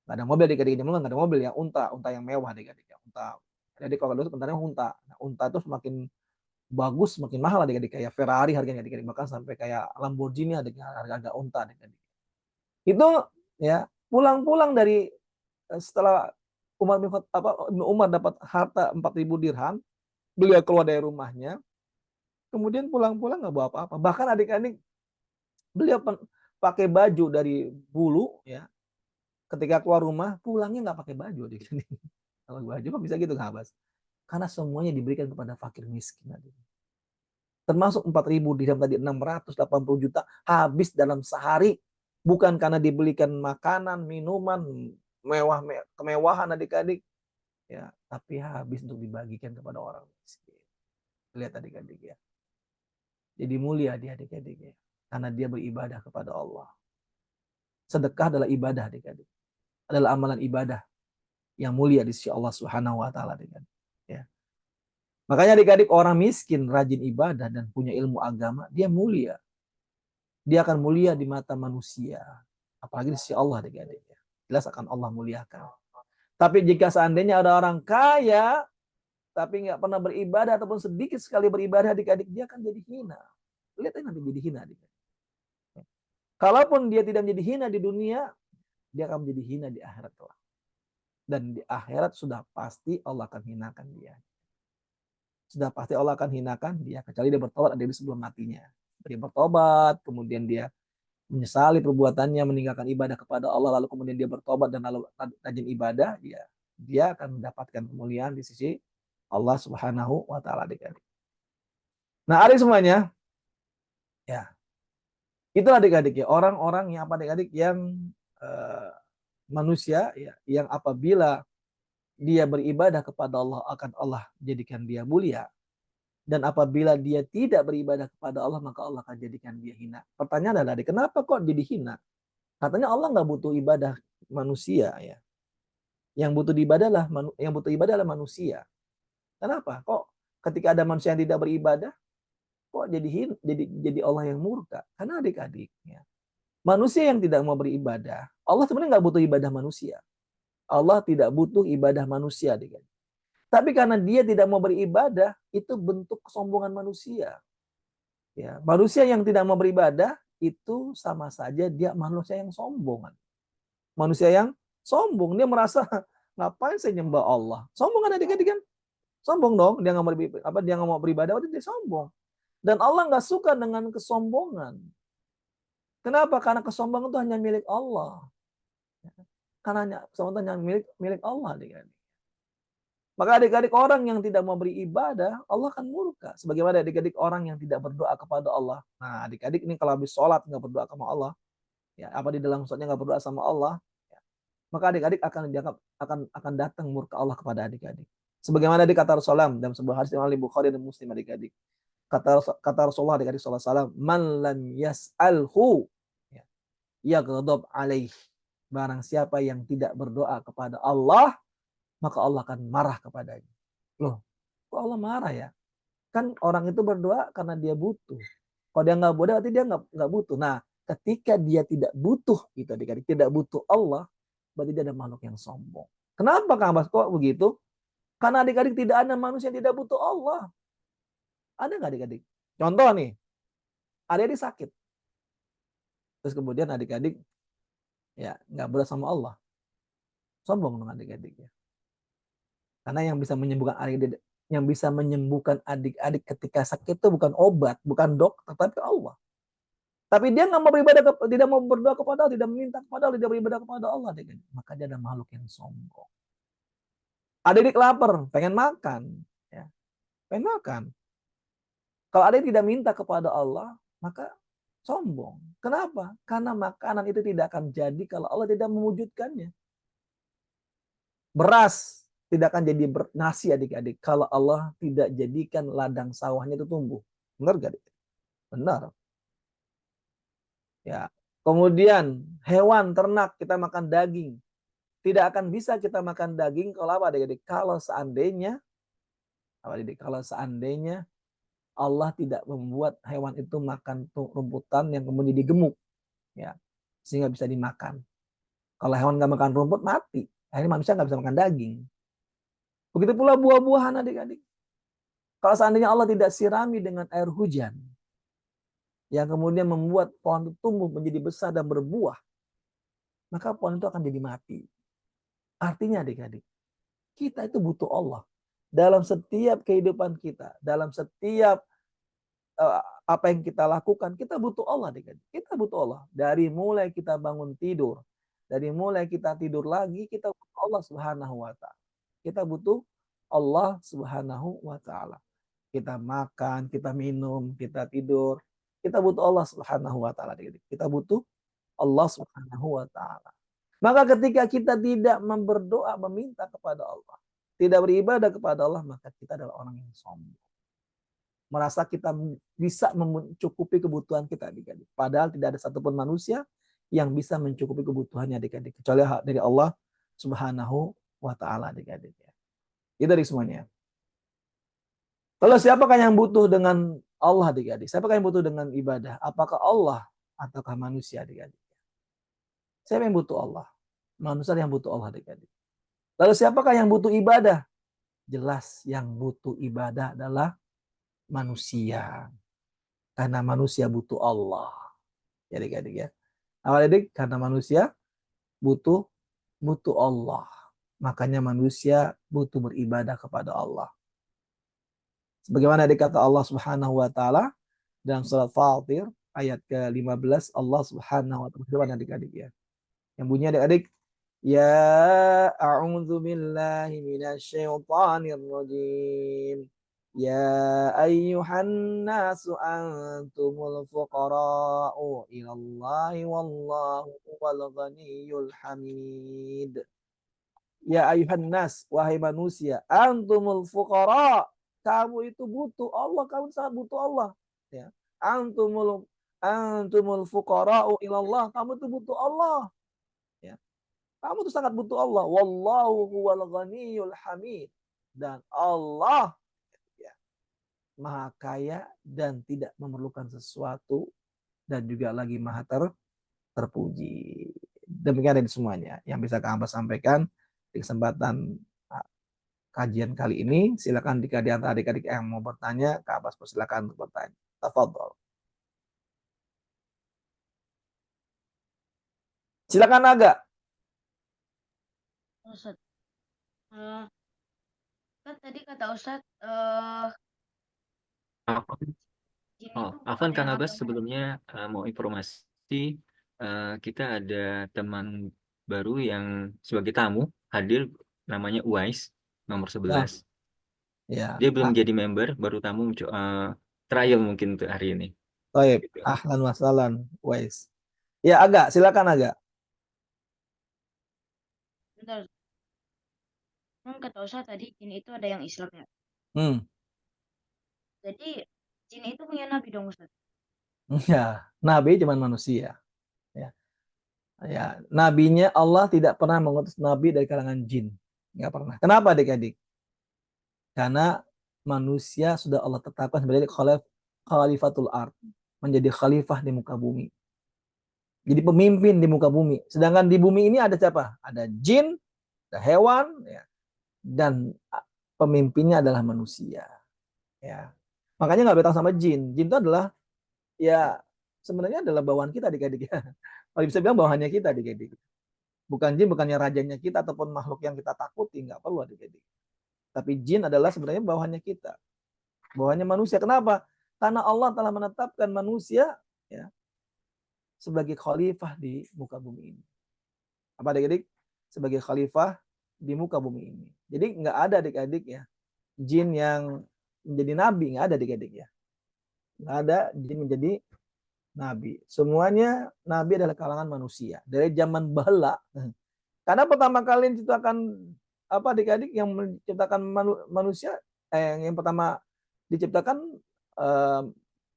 Gak ada mobil adik-adik, nggak ada mobil ya, unta yang mewah adik-adik ya. Unta. Jadi kalau dulu sebenarnya unta. Nah, unta itu semakin bagus, semakin mahal adik-adik, kayak Ferrari harganya adik-adik, bahkan sampai kayak Lamborghini harga unta adik-adik. Itu ya, pulang-pulang dari setelah Ibnu Umar dapat harta 4.000 dirham, beliau keluar dari rumahnya, kemudian pulang-pulang nggak bawa apa-apa. Bahkan adik-adik beliau pakai baju dari bulu ya. Ketika keluar rumah, pulangnya nggak pakai baju adik-adik. Kalau baju kok bisa gitu nggak, Bas? Karena semuanya diberikan kepada fakir miskin adik. Termasuk 4.000 dirham tadi 680 juta habis dalam sehari. Bukan karena dibelikan makanan, minuman, kemewahan adik-adik, ya, tapi habis untuk dibagikan kepada orang miskin. Lihat adik-adik ya. Jadi mulia dia adik-adik ya, karena dia beribadah kepada Allah. Sedekah adalah ibadah adik-adik. Adalah amalan ibadah yang mulia di sisi Allah Subhanahu wa taala adik-adik. Ya. Makanya adik-adik orang miskin rajin ibadah dan punya ilmu agama, dia mulia. Dia akan mulia di mata manusia. Apalagi di sisi Allah adik-adik. Jelas akan Allah muliakan. Tapi jika seandainya ada orang kaya, tapi nggak pernah beribadah ataupun sedikit sekali beribadah adik-adik, dia akan jadi hina. Lihat nanti jadi hina adik-adik. Kalaupun dia tidak menjadi hina di dunia, dia akan menjadi hina di akhirat kelak. Dan di akhirat sudah pasti Allah akan hinakan dia. Sudah pasti Allah akan hinakan dia, kecuali dia bertobat dari sebelum matinya. Dia bertobat, kemudian dia menyesali perbuatannya, meninggalkan ibadah kepada Allah, lalu kemudian dia bertobat dan lalu rajin ibadah, ya, dia akan mendapatkan kemuliaan di sisi Allah Subhanahu wa taala adik-adik. Nah, adik semuanya, ya. Itu adik-adik ya, orang-orang yang apa adik-adik yang manusia ya, yang apabila dia beribadah kepada Allah akan Allah jadikan dia mulia. Dan apabila dia tidak beribadah kepada Allah, maka Allah akan jadikan dia hina. Pertanyaan adalah, kenapa kok jadi hina? Katanya Allah nggak butuh ibadah manusia ya. Yang butuh ibadah adalah manusia. Kenapa? Kok ketika ada manusia yang tidak beribadah, kok jadi Allah yang murka? Karena adik-adik ya, manusia yang tidak mau beribadah, Allah sebenarnya nggak butuh ibadah manusia. Allah tidak butuh ibadah manusia, adik-adik. Tapi karena dia tidak mau beribadah, itu bentuk kesombongan manusia. Ya, manusia yang tidak mau beribadah itu sama saja dia manusia yang sombong. Manusia yang sombong, dia merasa ngapain saya nyembah Allah? Sombong kan adik-adik kan? Sombong dong, dia nggak mau beribadah, dia sombong. Dan Allah nggak suka dengan kesombongan. Kenapa? Karena kesombongan itu hanya milik Allah. Karena kesombongan itu hanya milik Allah, adik-adik. Maka adik-adik orang yang tidak mau beribadah, Allah akan murka. Sebagaimana adik-adik orang yang tidak berdoa kepada Allah. Nah, adik-adik ini kalau habis sholat nggak berdoa sama Allah, ya apa di dalam sholatnya nggak berdoa sama Allah, ya, maka adik-adik akan datang murka Allah kepada adik-adik. Sebagaimana kata Rasulullah dalam sebuah hadis Imam Bukhari dan Muslim adik-adik. Kata Rasulullah adik-adik sallallahu man lam yas'alhu yaghdab alaih. Barang siapa yang tidak berdoa kepada Allah, maka Allah akan marah kepadanya. Loh, kok Allah marah ya? Kan orang itu berdoa karena dia butuh. Kalau dia nggak berdoa, berarti dia nggak butuh. Nah, ketika dia tidak butuh, gitu adik-adik, tidak butuh Allah, berarti dia ada makhluk yang sombong. Kenapa Kang Abbas kok begitu? Karena adik-adik tidak ada manusia yang tidak butuh Allah. Ada nggak adik-adik? Contoh nih, adik-adik sakit. Terus kemudian adik-adik ya nggak berdoa sama Allah. Sombong dong adik-adik ya. Karena yang bisa menyembuhkan adik-adik ketika sakit itu bukan obat, bukan dokter, tapi Allah. Tapi dia nggak mau beribadah, tidak mau berdoa kepada Allah, tidak meminta kepada Allah, tidak beribadah kepada Allah, adik-adik. Maka dia ada makhluk yang sombong. Adik-adik lapar, pengen makan, ya, pengen makan. Kalau adik tidak minta kepada Allah, maka sombong. Kenapa? Karena makanan itu tidak akan jadi kalau Allah tidak mewujudkannya. Beras tidak akan jadi nasi adik-adik kalau Allah tidak jadikan ladang sawahnya itu tumbuh. Benar gak? Benar. Ya. Kemudian hewan ternak kita makan daging. Tidak akan bisa kita makan daging kalau apa adik-adik? Kalau seandainya Allah tidak membuat hewan itu makan rumputan yang kemudian digemuk, ya, sehingga bisa dimakan. Kalau hewan nggak makan rumput mati. Akhirnya manusia nggak bisa makan daging. Begitu pula buah-buahan adik-adik. Kalau seandainya Allah tidak sirami dengan air hujan, yang kemudian membuat pohon itu tumbuh menjadi besar dan berbuah, maka pohon itu akan jadi mati. Artinya adik-adik, kita itu butuh Allah. Dalam setiap kehidupan kita, dalam setiap apa yang kita lakukan, kita butuh Allah adik-adik. Kita butuh Allah. Dari mulai kita bangun tidur, dari mulai kita tidur lagi, kita butuh Allah Subhanahu wa taala. Kita butuh Allah Subhanahu wa taala. Kita makan, kita minum, kita tidur. Kita butuh Allah Subhanahu wa taala. Kita butuh Allah Subhanahu wa taala. Maka ketika kita tidak berdoa meminta kepada Allah, tidak beribadah kepada Allah, maka kita adalah orang yang sombong. Merasa kita bisa mencukupi kebutuhan kita adik-adik. Padahal tidak ada satupun manusia yang bisa mencukupi kebutuhannya adik-adik. Kecuali dari Allah Subhanahu wa ta'ala adik-adik. Itu dari semuanya. Kalau siapakah yang butuh dengan Allah adik-adik? Siapakah yang butuh dengan ibadah? Apakah Allah ataukah manusia adik-adik? Siapa yang butuh Allah? Manusia yang butuh Allah adik-adik. Lalu siapakah yang butuh ibadah? Jelas yang butuh ibadah adalah manusia. Karena manusia butuh Allah. Ya adik-adik ya. Adik-adik, karena manusia butuh Allah. Makanya manusia butuh beribadah kepada Allah. Sebagaimana dikata Allah Subhanahu wa taala dalam surat Fatir ayat ke-15, Allah Subhanahu wa taala berfirman adik-adik ya. Yang bunyinya adik-adik, ya a'udzu billahi minasyaitonir rajim. Ya ayyuhan nasu antumul fuqara'u ilallahi wallahu huwal ghaniyyul hamid. Ya ayuhan nas, wahai manusia, antumul fuqara, kamu itu butuh Allah, kamu sangat butuh Allah. Ya. Antumul fuqara'u ilallah, kamu itu butuh Allah. Ya. Kamu itu sangat butuh Allah. Wallahu huwal ghaniyyul hamid. Dan Allah ya, maha kaya dan tidak memerlukan sesuatu dan juga lagi maha terpuji. Demikian dari semuanya yang bisa kami sampaikan di kesempatan kajian kali ini. Silakan jika di antara adik-adik yang mau bertanya, Kak Abbas persilakan untuk bertanya. Tafadhol. Silakan Aga. Ustaz, kan tadi kata Ustaz, Afwan, jin itu Afwan ada Kang yang Abbas apa? sebelumnya mau informasi kita ada teman baru yang sebagai tamu hadir namanya Uwais nomor Nah, 11. ya. Dia belum jadi member, baru tamu trial mungkin untuk hari ini. Baik. Gitu. Ahlan wasalan, Wais. Ya, Aga, silakan Aga. Bentar, kan kata Ustaz tadi jin itu ada yang Islam ya. Hmm. Jadi jin itu punya nabi dong Ustaz. Ya, nabi cuma manusia. Ya. Ya, nabinya Allah tidak pernah mengutus nabi dari kalangan jin. Enggak pernah. Kenapa adik-adik? Karena manusia sudah Allah tetapkan sebagai khalifatul ard, menjadi khalifah di muka bumi. Jadi pemimpin di muka bumi. Sedangkan di bumi ini ada siapa? Ada jin, ada hewan, ya, dan pemimpinnya adalah manusia. Ya. Makanya nggak betah sama jin. Jin itu adalah ya sebenarnya adalah bawahan kita adik-adik ya. Kalau bisa bilang bawahannya kita adik-adik. Bukan jin, bukannya rajanya kita ataupun makhluk yang kita takuti, nggak perlu adik-adik. Tapi jin adalah sebenarnya bawahannya kita. Bawahannya manusia. Kenapa? Karena Allah telah menetapkan manusia ya, sebagai khalifah di muka bumi ini. Apa adik-adik? Sebagai khalifah di muka bumi ini. Jadi nggak ada adik-adik ya jin yang menjadi nabi, nggak ada adik-adik ya. Nggak ada jin menjadi nabi. Semuanya nabi adalah kalangan manusia dari zaman bahla. Karena pertama kali diciptakan apa adik-adik yang menciptakan manusia yang pertama diciptakan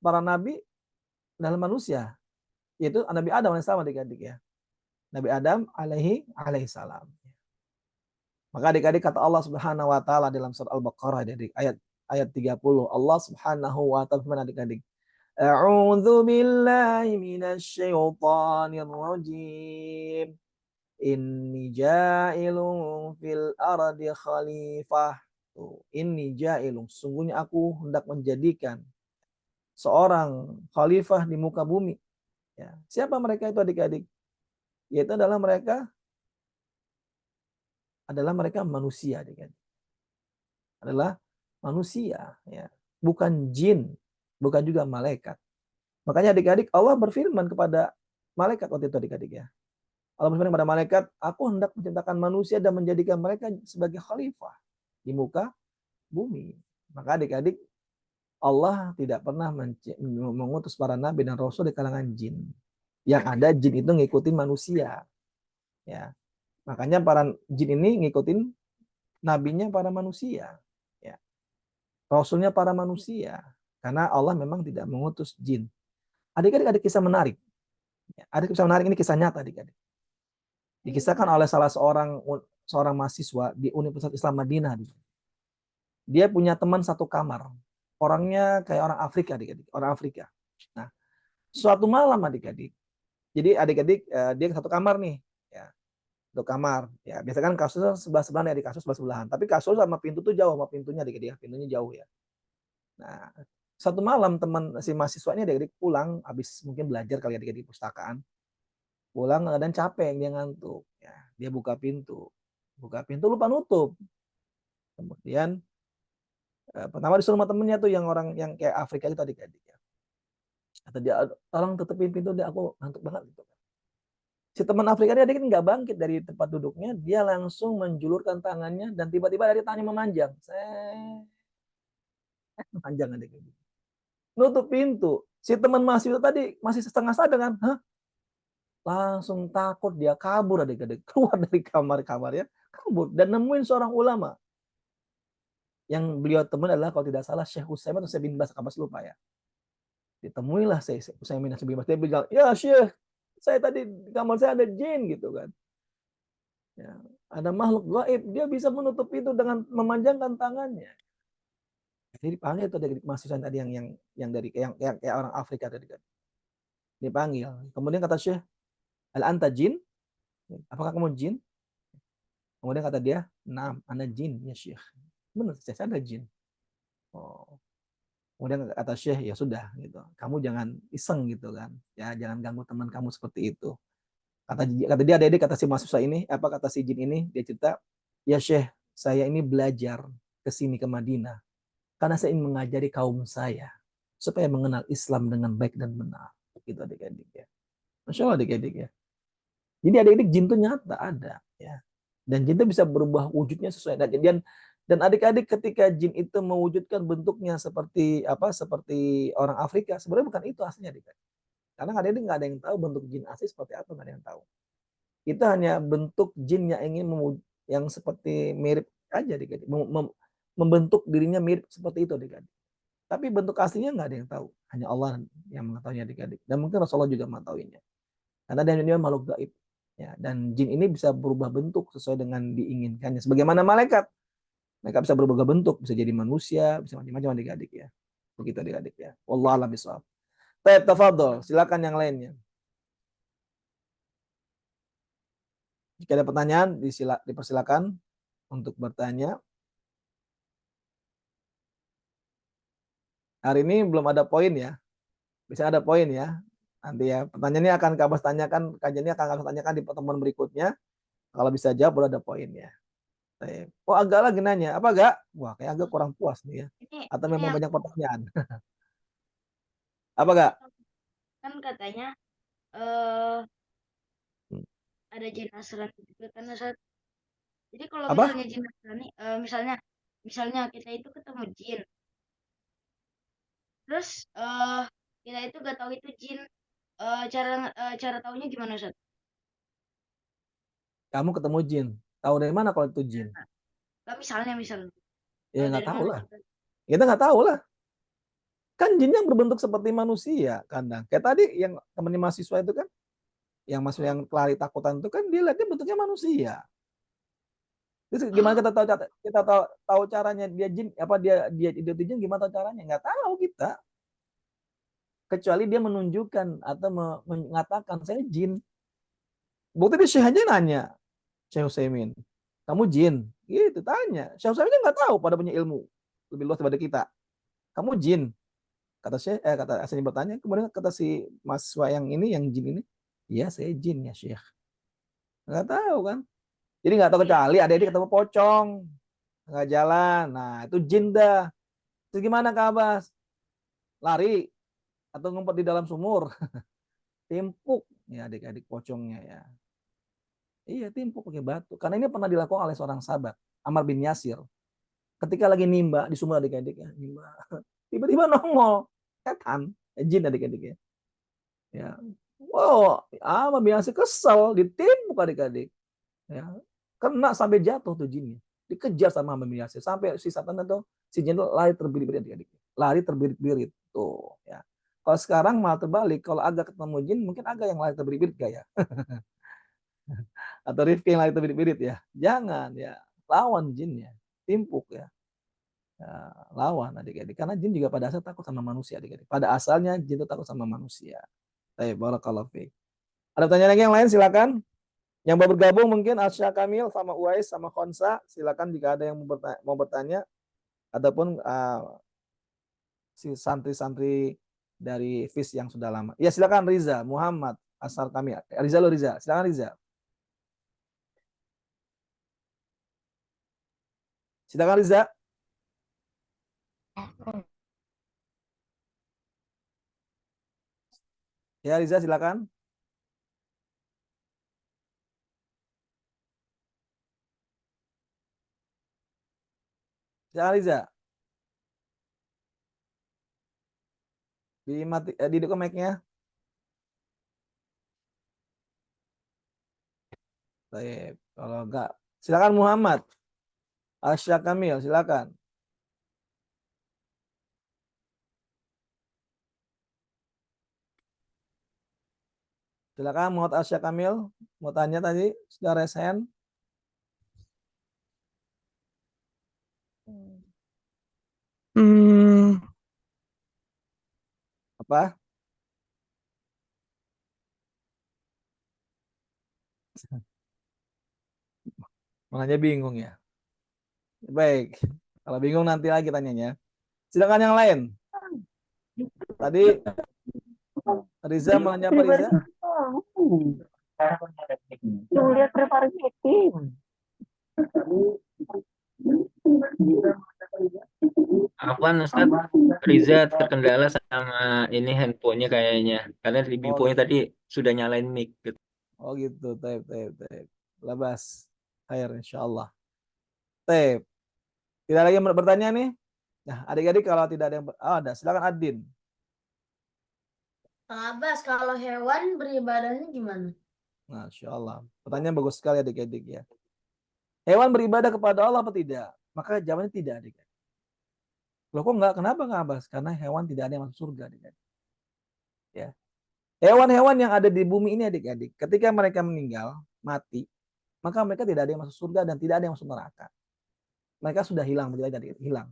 para nabi adalah manusia, yaitu Nabi Adam alaihissalam adik-adik ya. Nabi Adam alaihissalam. Maka adik-adik kata Allah Subhanahu wa taala dalam surat Al-Baqarah dari ayat 30, Allah Subhanahu wa taala firman adik-adik, A'udzu billahi minasyaitonir rajim. Inni ja'ilun fil ardi khalifah. Tuh, inni ja'ilun, sungguhnya aku hendak menjadikan seorang khalifah di muka bumi. Ya. Siapa mereka itu adik-adik? Yaitu adalah mereka manusia adik-adik. Adalah manusia, ya. Bukan jin, bukan juga malaikat. Makanya adik-adik Allah berfirman kepada malaikat waktu itu adik-adik ya. Allah berfirman kepada malaikat, aku hendak menciptakan manusia dan menjadikan mereka sebagai khalifah di muka bumi. Maka adik-adik Allah tidak pernah mengutus para nabi dan rasul di kalangan jin. Yang ada jin itu ngikutin manusia. Ya, makanya para jin ini ngikutin nabinya para manusia, ya. Rasulnya para manusia. Karena Allah memang tidak mengutus jin. Adik-adik ada kisah menarik. Ya, ada kisah menarik, ini kisah nyata adik-adik. Dikisahkan oleh salah seorang mahasiswa di Universitas Islam Madinah. Dia punya teman satu kamar. Orangnya kayak orang Afrika, adik-adik, orang Afrika. Nah, suatu malam adik-adik. Jadi adik-adik dia satu kamar nih, ya. Satu kamar. Ya, biasa kan kasusnya sebelah-sebelahan ya, di kasus sebelah-sebelahan. Tapi kasus sama pintu tuh jauh, sama pintunya adik-adik, pintunya jauh ya. Nah, satu malam teman si mahasiswa ini adik-adik pulang habis mungkin belajar kali adik-adik di perpustakaan. Pulang dan capek, dia ngantuk. Ya, dia buka pintu. Buka pintu lupa nutup. Kemudian pertama disuruh sama temennya tuh yang orang yang kayak Afrika itu adik-adik ya. Kata dia, tolong tutupin pintu deh, aku ngantuk banget gitu. Si teman Afrika ini adik nggak bangkit dari tempat duduknya, dia langsung menjulurkan tangannya dan tiba-tiba dari tangannya memanjang. Memanjang adik-adik. Nutup pintu. Si teman mahasiswa tadi masih setengah sadar kan? Hah? Langsung takut dia kabur adik-adik. Keluar dari kamar-kamarnya, kabur dan nemuin seorang ulama. Yang beliau teman adalah kalau tidak salah Syekh Utsaimin atau Syekh bin Baz, kapas lupa ya. Ditemuilah Syekh Utsaimin dan Syekh bin Baz. Dia bilang, "Ya Syekh, saya tadi di kamar saya ada jin," gitu kan. Ya, ada makhluk gaib, dia bisa menutup itu dengan memanjangkan tangannya. Jadi dipanggil itu dari mahasiswa tadi yang dari yang kayak orang Afrika tadi kan. Dipanggil. Kemudian kata Syekh, "Al anta jin?" Apakah kamu jin? Kemudian kata dia, "Naam, ana jin ya Syekh." Benar, saya ada jin. Oh. Kemudian kata Syekh, "Ya sudah gitu. Kamu jangan iseng gitu kan. Ya, jangan ganggu teman kamu seperti itu." Kata dia adik-adik, kata si mahasiswa ini, kata si jin ini, dia cerita, "Ya Syekh, saya ini belajar ke sini ke Madinah karena saya ingin mengajari kaum saya supaya mengenal Islam dengan baik dan benar." Gitu adik-adik ya. Masya Allah adik-adik ya. Jadi adik-adik jin itu nyata ada ya. Dan jin itu bisa berubah wujudnya sesuai dan adik-adik ketika jin itu mewujudkan bentuknya seperti seperti orang Afrika, sebenarnya bukan itu aslinya adik-adik. Karena adik-adik nggak ada yang tahu bentuk jin asli seperti apa, nggak ada yang tahu. Itu hanya bentuk jin yang ingin yang seperti mirip aja adik-adik, membentuk dirinya mirip seperti itu adik-adik. Tapi bentuk aslinya nggak ada yang tahu, hanya Allah yang mengetahuinya adik-adik. Dan mungkin Rasulullah juga mengetahuinya. Karena dia makhluk gaib. Ya, dan jin ini bisa berubah bentuk sesuai dengan diinginkannya. Sebagaimana malaikat. Mereka bisa berubah bentuk, bisa jadi manusia, bisa macam-macam adik-adik ya. Begitu adik-adik ya. Wallahu a'lam bishawab. Baik, tafadhol, silakan yang lainnya. Jika ada pertanyaan, dipersilakan untuk bertanya. Hari ini belum ada poin ya. Bisa ada poin ya. Nanti ya, pertanyaannya akan Kabas tanyakan, kajiannya akan Kabas tanyakan di pertemuan berikutnya. Kalau bisa jawab, baru ada poinnya. Oh, agak lagi nanya. Apa agak? Wah, kayak agak kurang puas nih ya. Atau memang banyak pertanyaan. Apa gak? Kan katanya ada jin Nasrani juga kan Ustaz. Jadi kalau Apa? misalnya jin Nasrani, misalnya kita itu ketemu jin, terus kita itu gak tahu itu jin, cara taunya gimana Ustaz? Kamu ketemu jin. Tahu dari mana kalau itu jin? Gak misalnya Ya nggak dari tahu mana lah. kita? Kita nggak tahu lah. Kan jin yang berbentuk seperti manusia kadang. Kayak tadi yang temennya mahasiswa itu kan, yang mahasiswa yang kelari takutan itu kan dia lihatnya bentuknya manusia. Terus gimana kita tahu caranya dia jin dia itu jin, gimana tahu caranya? Nggak tahu kita. Kecuali dia menunjukkan atau mengatakan saya jin. Bukti dia Syekh aja nanya, Syekh Utsaimin, kamu jin? Gitu tanya. Syekh Utsaimin nggak tahu, pada punya ilmu lebih luas daripada kita. Kamu jin? Kata asalnya bertanya, kemudian kata si mahasiswa yang jin ini, iya saya jin ya Syekh. Nggak tahu kan? Jadi nggak tahu, kecuali ada yang ketemu pocong nggak jalan, nah itu jin dah. Terus gimana Kak Abbas? Lari atau ngumpet di dalam sumur? Timpuk ya adik-adik pocongnya ya. Iya, timpuk pakai batu. Karena ini pernah dilakukan oleh seorang sahabat, Ammar bin Yasir. Ketika lagi nimba di sumur adik-adik ya, nimba. Tiba-tiba nongol setan, jin adik-adik ya. Ya. Wow, Ammar bin Yasir kesel, ditimpuk adik-adik. Ya. Kena sampai jatuh tuh jinnya. Dikejar sama Amr bin Yasir sampai si setan itu si jin itu lari terbirit-birit adik-adik. Lari terbirit-birit tuh ya. Kalau sekarang malah terbalik, kalau Aga ketemu jin mungkin Aga yang lari terbirit-birit gak ya? Atau Rifki yang lari terbirit-birit ya? Jangan ya. Lawan jinnya, timpuk ya. Ya, lawan adik-adik. Karena jin juga pada asal takut sama manusia adik-adik. Pada asalnya jin itu takut sama manusia. Baik, barakallahu fiik. Ada pertanyaan lagi yang lain silakan. Yang baru bergabung mungkin Asya Kamil sama Uwais sama Khonsa, silakan jika ada yang mau bertanya ataupun si santri-santri dari FIS yang sudah lama. Ya silakan Riza Muhammad Asar Kamil. Riza lo Riza, silakan Riza. Silakan Riza. Ya Riza silakan. Silakan Riza. Diduk mic-nya. Baik, kalau enggak silakan Muhammad Asya Kamil, silakan. Silakan Muhammad Asya Kamil, mau tanya tadi sudah resen. Apa? Makanya bingung ya. Baik, kalau bingung nanti lagi tanyanya. Silakan yang lain. Tadi Riza mau nanya apa Riza? Apa Ustaz? Riza terkendala sama ini handphonenya kayaknya. Karena di Oh, infonya tadi sudah nyalain mic gitu. oh gitu. Taib. Labas. Khair insyaallah. Taib. Tidak lagi yang bertanya nih? Nah, adik-adik kalau tidak ada yang ada, silakan Adin. Kang Abbas, kalau hewan beribadahnya gimana? Masya Allah. Pertanyaan bagus sekali adik-adik ya. Hewan beribadah kepada Allah apa tidak? Maka jawabannya tidak adik-adik. Loh kok enggak? Kenapa enggak Abbas? Karena hewan tidak ada yang masuk surga adik-adik. Ya. Hewan-hewan yang ada di bumi ini adik-adik, ketika mereka meninggal, mati, maka mereka tidak ada yang masuk surga dan tidak ada yang masuk neraka. Mereka sudah hilang, hilang.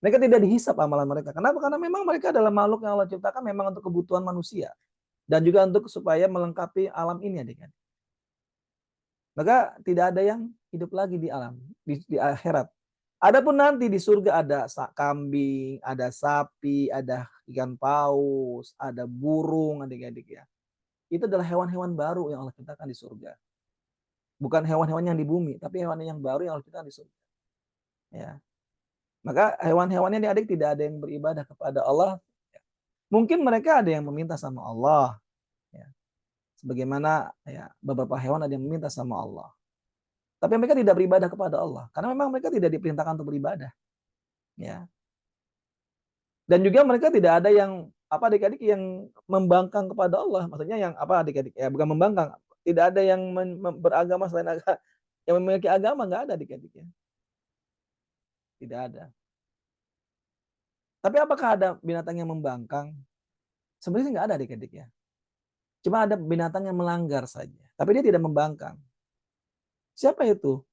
Mereka tidak dihisap amalan mereka. Kenapa? Karena memang mereka adalah makhluk yang Allah ciptakan memang untuk kebutuhan manusia dan juga untuk supaya melengkapi alam ini adik-adik. Maka tidak ada yang hidup lagi di alam, di akhirat. Adapun nanti di surga ada kambing, ada sapi, ada ikan paus, ada burung adik-adik ya. Itu adalah hewan-hewan baru yang Allah ciptakan di surga. Bukan hewan-hewan yang di bumi, tapi hewan yang baru yang Allah ciptakan di surga. Ya. Maka hewan-hewannya adik tidak ada yang beribadah kepada Allah. Mungkin mereka ada yang meminta sama Allah. Ya. Sebagaimana ya, beberapa hewan ada yang meminta sama Allah. Tapi mereka tidak beribadah kepada Allah. Karena memang mereka tidak diperintahkan untuk beribadah. Ya. Dan juga mereka tidak ada yang apa adik-adik yang membangkang kepada Allah. Maksudnya yang apa adik-adik? Ya bukan membangkang. Tidak ada yang beragama selain agama. Yang memiliki agama nggak ada adik-adik ya. Tidak ada. Tapi apakah ada binatang yang membangkang? Sebenarnya nggak ada adik-adik ya. Cuma ada binatang yang melanggar saja. Tapi dia tidak membangkang. Siapa itu?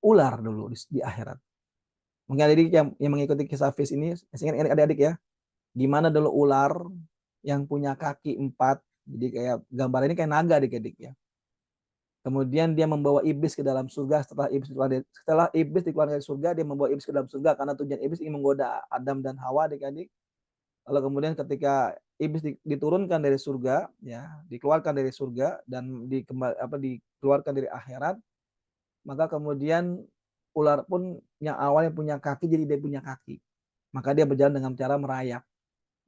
Ular dulu di akhirat. Mungkin adik yang mengikuti kisah Fis ini, ingat adik-adik ya. Gimana dulu ular yang punya kaki 4. Jadi kayak gambar ini kayak naga adik-adik ya. Kemudian dia membawa iblis ke dalam surga. Setelah iblis dikeluarkan dari surga, dia membawa iblis ke dalam surga karena tujuan iblis ingin menggoda Adam dan Hawa adik-adik. Lalu kemudian ketika iblis diturunkan dari surga, ya, dikeluarkan dari surga dan dikeluarkan dari akhirat, maka kemudian ular pun yang awalnya punya kaki jadi dia punya kaki. Maka dia berjalan dengan cara merayap.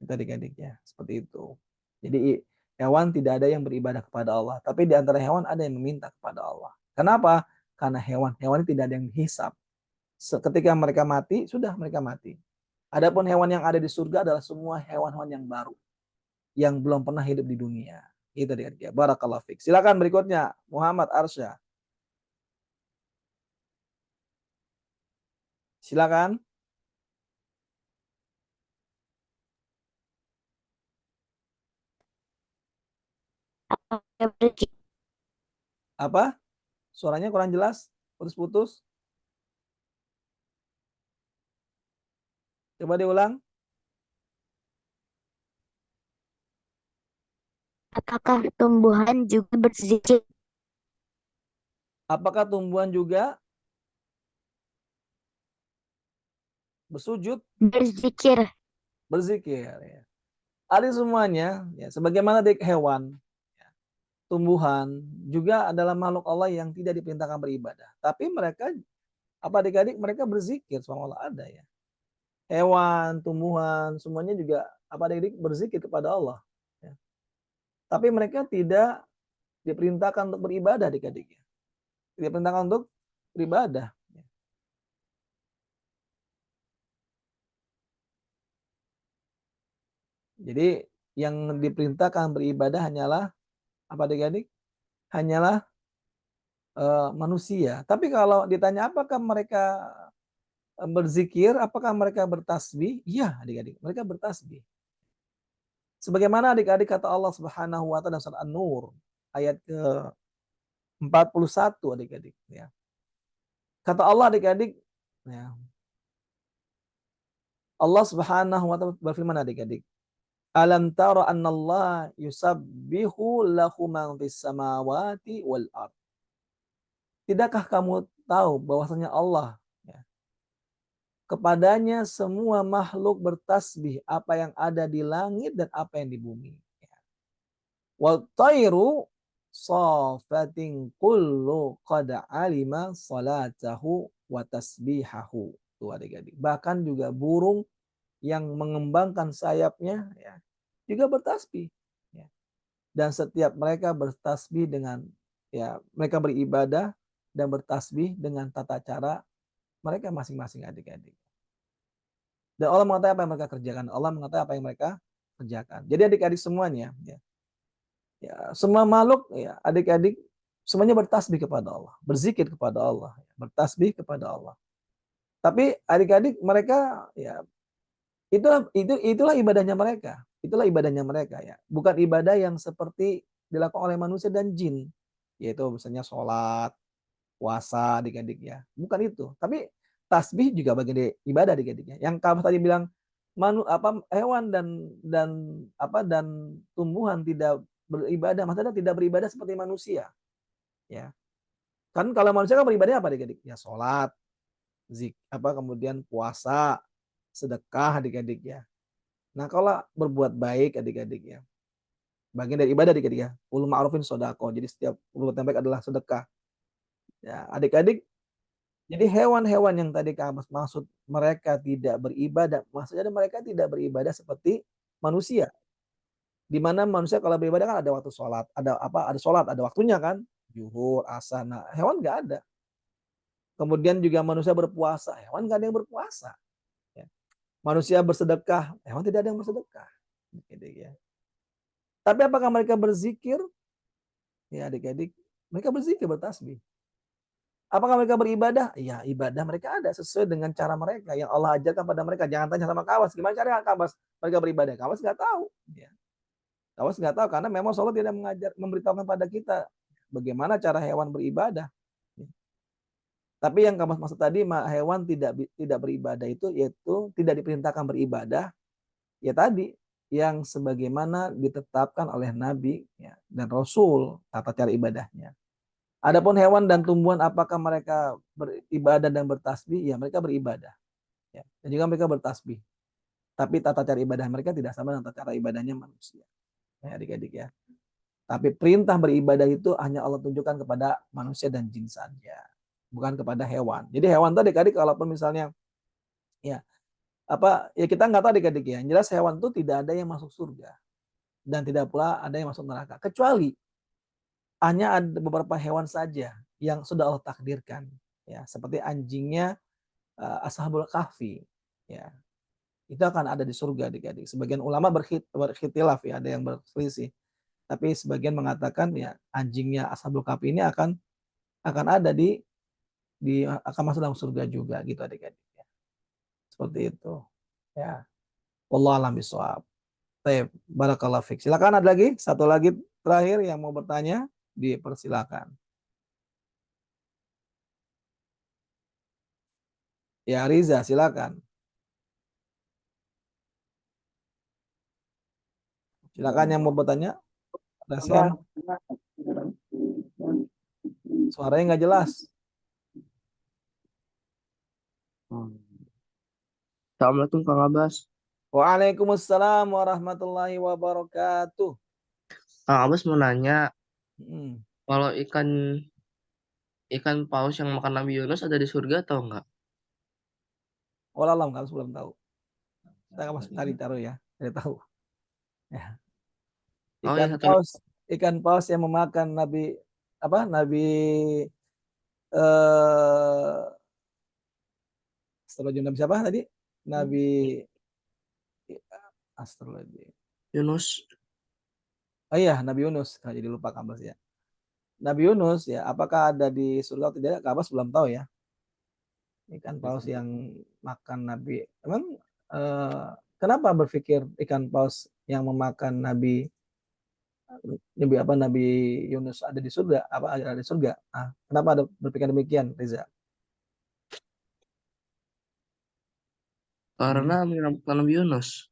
Itu adik-adik ya, seperti itu. Jadi hewan tidak ada yang beribadah kepada Allah, tapi di antara hewan ada yang meminta kepada Allah. Kenapa? Karena hewan tidak ada yang dihisap. Ketika mereka mati, sudah mereka mati. Adapun hewan yang ada di surga adalah semua hewan-hewan yang baru, yang belum pernah hidup di dunia. Itu adik-adik ya. Barakallahu fiik. Silakan berikutnya Muhammad Arsya. Silakan. Apa? Suaranya kurang jelas, putus-putus. Coba diulang. Apakah tumbuhan juga berzikir? Apakah tumbuhan juga bersujud, Berzikir. berzikir? Ya. Ada semuanya, ya, sebagaimana di hewan, ya, tumbuhan juga adalah makhluk Allah yang tidak diperintahkan beribadah. Tapi mereka, apa adik-adik, mereka berzikir sama Allah ada ya. Hewan, tumbuhan, semuanya juga apa adik-adik berzikir kepada Allah. Ya. Tapi mereka tidak diperintahkan untuk beribadah adik-adik. Ya. Tidak diperintahkan untuk beribadah. Ya. Jadi yang diperintahkan beribadah hanyalah apa adik-adik? Hanyalah manusia. Tapi kalau ditanya apakah mereka berzikir, apakah mereka bertasbih? Iya, adik-adik, mereka bertasbih. Sebagaimana adik-adik kata Allah Subhanahu wa taala dalam surat An-Nur ayat ke-41 adik-adik ya. Kata Allah adik-adik ya. Allah Subhanahu wa taala berfirman adik-adik, "Alam tara annallaha yusabbihu lahu man fis samawati wal ard." Tidakkah kamu tahu bahwasanya Allah ya, kepadanya semua makhluk bertasbih apa yang ada di langit dan apa yang di bumi. Wal tairu safatin kullu qad alima salatahu wa tasbihahu. Tuh adik-adik. Bahkan juga burung yang mengembangkan sayapnya ya, juga bertasbih. Ya. Dan setiap mereka bertasbih dengan ya mereka beribadah dan bertasbih dengan tata cara mereka masing-masing adik-adik. Dan Allah mengatakan apa yang mereka kerjakan. Allah mengatakan apa yang mereka kerjakan. Jadi adik-adik semuanya, ya, semua makhluk, ya, adik-adik semuanya bertasbih kepada Allah, berzikir kepada Allah, bertasbih kepada Allah. Tapi adik-adik mereka, ya, itulah ibadahnya mereka, itulah ibadahnya mereka, ya, bukan ibadah yang seperti dilakukan oleh manusia dan jin, yaitu misalnya sholat, puasa adik-adik ya. Bukan itu. Tapi tasbih juga bagian dari ibadah adik-adik ya. Yang kamu tadi bilang hewan dan dan tumbuhan tidak beribadah, maksudnya tidak beribadah seperti manusia. Ya. Kan kalau manusia kan beribadah apa adik-adik? Ya sholat, kemudian puasa, sedekah adik-adik ya. Nah, kalau berbuat baik adik-adik ya. Bagian dari ibadah adik-adik ya. Ul ma'rufin sodako. Jadi setiap berbuat baik adalah sedekah. Ya, adik-adik, jadi hewan-hewan yang tadi kamu maksud mereka tidak beribadah, maksudnya mereka tidak beribadah seperti manusia. Di mana manusia kalau beribadah kan ada waktu sholat, ada sholat, ada waktunya kan, zuhur, asar. Nah, hewan nggak ada. Kemudian juga manusia berpuasa, hewan nggak ada yang berpuasa. Ya. Manusia bersedekah, hewan tidak ada yang bersedekah. Gitu, ya. Tapi apakah mereka berzikir? Ya adik-adik, mereka berzikir, bertasbih. Apakah mereka beribadah? Ya, ibadah mereka ada sesuai dengan cara mereka yang Allah ajarkan pada mereka. Jangan tanya sama kawas, gimana cara kawas mereka beribadah? Kawas nggak tahu. Ya. Kawas nggak tahu karena memang Allah tidak memberitahukan pada kita bagaimana cara hewan beribadah. Ya. Tapi yang kawas maksud tadi hewan tidak beribadah itu yaitu tidak diperintahkan beribadah. Ya tadi yang sebagaimana ditetapkan oleh Nabi ya, dan Rasul tata cara ibadahnya. Adapun hewan dan tumbuhan apakah mereka beribadah dan bertasbih? Ya, mereka beribadah. Ya. Dan juga mereka bertasbih. Tapi tata cara ibadah mereka tidak sama dengan tata cara ibadahnya manusia. Ya, adik-adik ya. Tapi perintah beribadah itu hanya Allah tunjukkan kepada manusia dan jin saja, bukan kepada hewan. Jadi hewan itu adik-adik kalaupun misalnya ya ya kita nggak tahu adik-adik ya. Yang jelas hewan itu tidak ada yang masuk surga dan tidak pula ada yang masuk neraka kecuali hanya ada beberapa hewan saja yang sudah Allah takdirkan ya seperti anjingnya Ashabul Kahfi ya itu akan ada di surga adik-adik. Sebagian ulama berkhilaf ya, ada yang berselisih, tapi sebagian mengatakan ya anjingnya Ashabul Kahfi ini akan ada akan masuk dalam surga juga gitu adik-adik ya. Seperti itu. Ya. Wallahu a'lam bishawab. Baik, barakallahu fiik. Silakan ada lagi, satu lagi terakhir yang mau bertanya, dipersilakan. Ya, Riza, silakan. Silakan yang mau bertanya. Ada Sen. Suaranya nggak jelas. Assalamualaikum Kang Abbas. Waalaikumsalam warahmatullahi wabarakatuh. Kang Abbas mau nanya, Hmm. kalau ikan paus yang makan Nabi Yunus ada di surga atau enggak? Wallahualam, kalau belum tahu. Kita masih taruh ya, saya tahu. Ya. Oh ya, Ikan paus yang memakan Nabi eh Nabi siapa tadi? Nabi Astagfirullah. Yunus. Oh iya, Nabi Yunus. Jadi lupa kabar ya. Nabi Yunus ya, apakah ada di surga atau tidak? Kabas belum tahu ya. Ikan paus yang makan Nabi. Emang kenapa berpikir ikan paus yang memakan Nabi Nabi Yunus ada di surga? Apa ada di surga? Kenapa ada berpikir demikian, Riza? Karena menyelamatkan Nabi Yunus.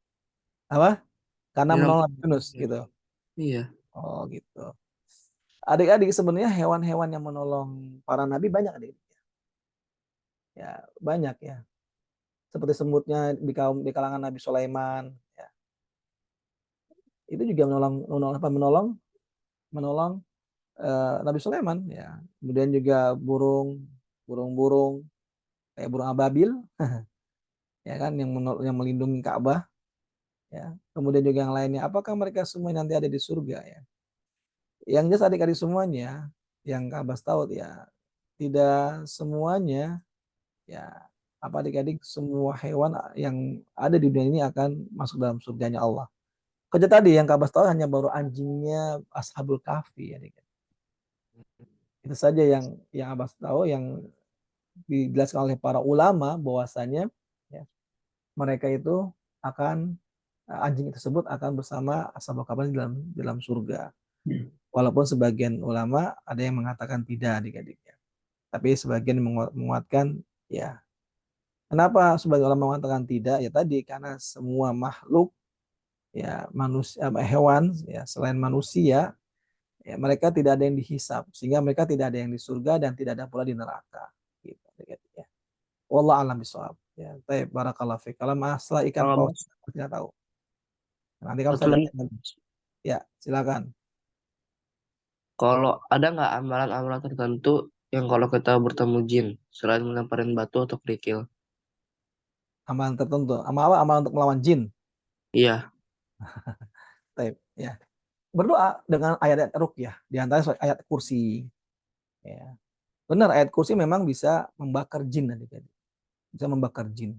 Apa? Karena menolong Menyelamatkan Nabi Yunus gitu. Iya. Oh gitu. Adik-adik, sebenarnya hewan-hewan yang menolong para nabi banyak, adik. Ya, banyak ya. Seperti semutnya di kalangan Nabi Sulaiman ya. Itu juga menolong Nabi Sulaiman ya. Kemudian juga burung-burung kayak burung ababil ya kan, yang melindungi Ka'bah ya. Kemudian juga yang lainnya, apakah mereka semua nanti ada di surga ya? Yang jelas adik-adik semuanya yang Ka'bah tahu ya, tidak semuanya ya, apa adik-adik, semua hewan yang ada di dunia ini akan masuk dalam surganya Allah. Kerja tadi yang Kabas tahu hanya baru anjingnya Ashabul Kahfi ya, adik. Itu saja yang Abbas tahu, yang dijelaskan oleh para ulama bahwasanya ya, mereka itu akan anjing tersebut akan bersama Ashabul Kahfi dalam surga. Walaupun sebagian ulama ada yang mengatakan tidak, adik-adik ya. Tapi sebagian menguatkan ya. Kenapa sebagian ulama mengatakan tidak? Ya tadi karena semua makhluk ya, manusia, hewan ya, selain manusia ya, mereka tidak ada yang dihisap, sehingga mereka tidak ada yang di surga dan tidak ada pula di neraka gitu ya. Wallah alam bisawab ya. Baik, barakallahu fiik. Kalau masalah ikan Kang paus Abbas, tidak tahu. Nanti kamu satu saya lagi. tanya. Ya, silakan. Kalau ada nggak amalan-amalan tertentu yang kalau kita bertemu jin, selain melemparin batu atau kerikil? Amalan tertentu. Amalan untuk melawan jin. Iya. Baik, ya. Berdoa dengan ayat-ayat ruqyah, di antara ayat kursi. Ya. Benar, ayat kursi memang bisa membakar jin, adik-adik. Bisa membakar jin.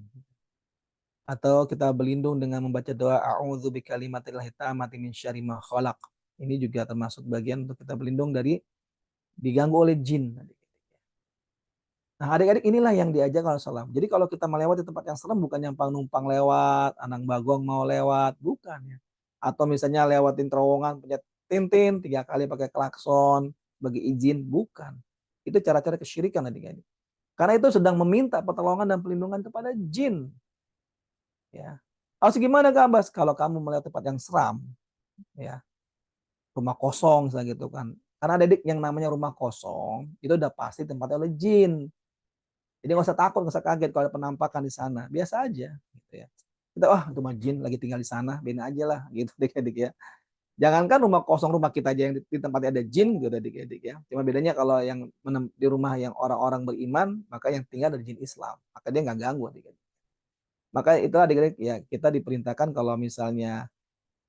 Atau kita berlindung dengan membaca doa a'udzu bikalimatillahi tammati min syarri ma khalaq. Ini juga termasuk bagian untuk kita berlindung dari diganggu oleh jin. Nah, adik-adik, inilah yang diajak Rasulullah. Jadi kalau kita melewati tempat yang serem, bukan yang numpang lewat, anak bagong mau lewat, bukan ya. Atau misalnya lewatin terowongan, pencet tintin 3 kali pakai klakson bagi izin, bukan. Itu cara-cara kesyirikan, adik-adik. Karena itu sedang meminta pertolongan dan perlindungan kepada jin. Ya. Harus gimana Kak Abbas? Kalau kamu melihat tempat yang seram, ya, rumah kosong misalnya gitu kan. Karena adik yang namanya rumah kosong itu udah pasti tempatnya oleh jin. Jadi nggak usah takut, nggak usah kaget kalau ada penampakan di sana, biasa aja gitu ya. Kita rumah jin lagi tinggal di sana, benar aja lah gitu adik-adik ya. Jangankan rumah kosong, rumah kita aja yang di tempatnya ada jin gitu adik-adik ya. Cuma bedanya kalau yang di rumah yang orang-orang beriman, maka yang tinggal dari jin Islam, maka dia nggak ganggu adik-adik. Maka itu adik-adik ya, kita diperintahkan kalau misalnya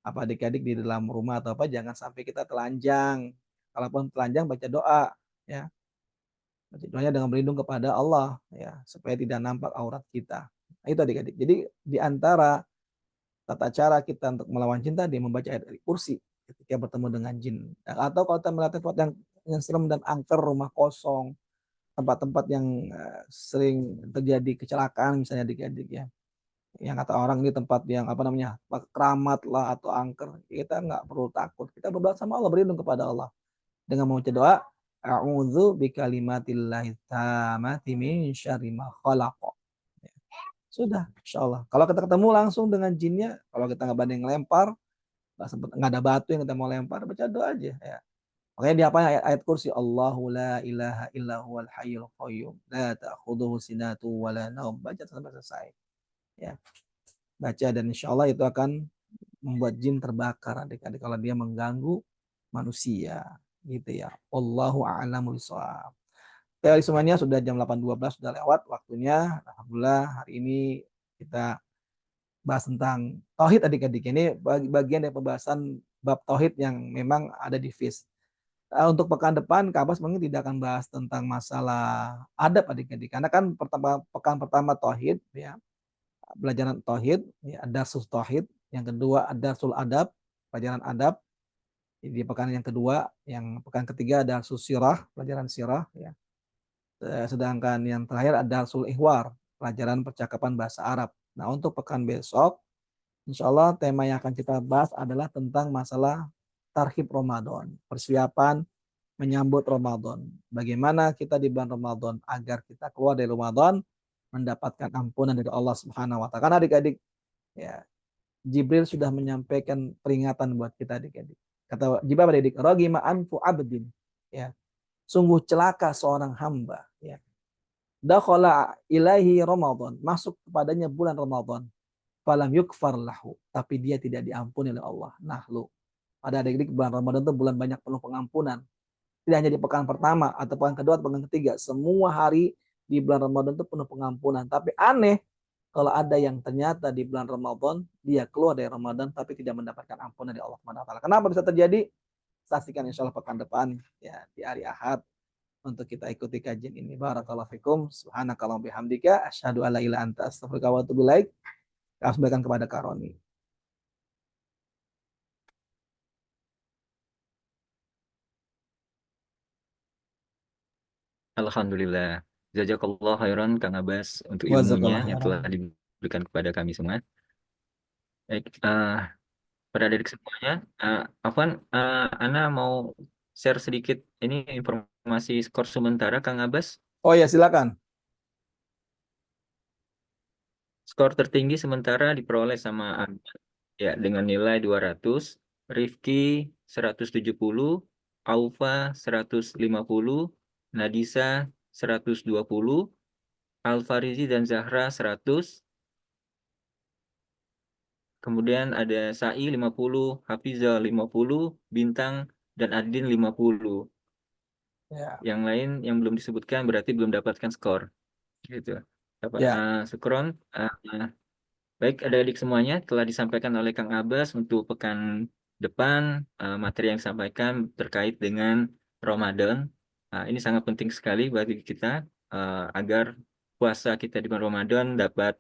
adik-adik di dalam rumah atau apa, jangan sampai kita telanjang. Kalaupun telanjang, baca doa ya. Baca doanya dengan berlindung kepada Allah ya, supaya tidak nampak aurat kita. Nah, itu adik-adik. Jadi di antara tata cara kita untuk melawan jin tadi membaca ayat kursi ketika bertemu dengan jin. Atau kalau kita melihat tempat yang serem dan angker, rumah kosong, tempat-tempat yang sering terjadi kecelakaan misalnya adik-adik ya. Yang kata orang ini tempat yang apa namanya, keramat lah atau angker. Kita nggak perlu takut. Kita berdoa sama Allah, berlindung kepada Allah dengan membaca doa a'udzu bikalimatillahi tammati min syarri ma khalaq. Sudah, insyaallah. Kalau kita ketemu langsung dengan jinnya, kalau kita nggak berani ngelempar, nggak ada batu yang kita mau lempar, baca doa aja ya. Makanya di apa ayat kursi Allahu la ilaha illa huwal hayyul qayyum la ta'khudhuhu sinatu wa la naum. Baca sampai selesai. Ya, baca dan insyaallah itu akan membuat jin terbakar adik-adik kalau dia mengganggu manusia gitu ya. Allahu a'lamu bishawab. Oke, semuanya sudah jam 8.12 sudah lewat waktunya. Alhamdulillah hari ini kita bahas tentang tauhid adik-adik. Ini bagian dari pembahasan bab tauhid yang memang ada di FIS. Untuk pekan depan Kak Abbas mungkin tidak akan bahas tentang masalah adab adik-adik. Karena kan pekan pertama tauhid ya, pelajaran tauhid, ya, darsus tauhid. Yang kedua darsul adab, pelajaran adab. Di pekan yang kedua, yang pekan ketiga ada sirah, pelajaran sirah ya. Sedangkan yang terakhir ada darsul ihwar, pelajaran percakapan bahasa Arab. Nah, untuk pekan besok insya Allah tema yang akan kita bahas adalah tentang masalah tarhib Ramadan, persiapan menyambut Ramadan. Bagaimana kita di bulan Ramadan agar kita keluar dari Ramadan mendapatkan ampunan dari Allah Subhanahu wa taala. Karena adik-adik ya, Jibril sudah menyampaikan peringatan buat kita adik-adik. Kata Jibril adik-adik, ragima anfu abdin. Ya. Sungguh celaka seorang hamba, ya. Dakhala ilaihi Ramadan, masuk kepadanya bulan Ramadan. Falam yukfar lahu, tapi dia tidak diampuni oleh Allah. Nah, lu pada adik-adik bulan Ramadan itu bulan banyak penuh pengampunan. Tidak hanya di pekan pertama atau pekan kedua atau pekan ketiga, semua hari di bulan Ramadan itu penuh pengampunan. Tapi aneh kalau ada yang ternyata di bulan Ramadan dia keluar dari Ramadan tapi tidak mendapatkan ampunan dari Allah Subhanahu wa taala. Kenapa bisa terjadi? Saksikan insya Allah pekan depan ya di hari Ahad untuk kita ikuti kajian ini. Barakallahu fikum. Subhanakallahumma bihamdika asyhadu alla ilaha illa anta astaghfiruka wa atubu ilaik. Kami sampaikan kepada Karoni. Alhamdulillah. Jazakallah khairan Kang Abbas untuk ilmunya Wazakallah yang telah khairan. diberikan kepada kami semua. Baik, pada adik semuanya, Afwan, Ana mau share sedikit ini informasi skor sementara Kang Abbas. Oh ya, silakan. Skor tertinggi sementara diperoleh sama Ahmad ya dengan nilai 200, Rifki 170, Aufa 150, Nadisa 120, Alfarizi dan Zahra 100. Kemudian ada Sai 50, Hafizah 50, Bintang dan Adin 50. Ya. Yang lain yang belum disebutkan berarti belum dapatkan skor. Gitu. Dapat Ya. Syukron. Baik, adik-adik semuanya telah disampaikan oleh Kang Abbas untuk pekan depan materi yang disampaikan terkait dengan Ramadan. Ini sangat penting sekali bagi kita agar puasa kita di bulan Ramadan dapat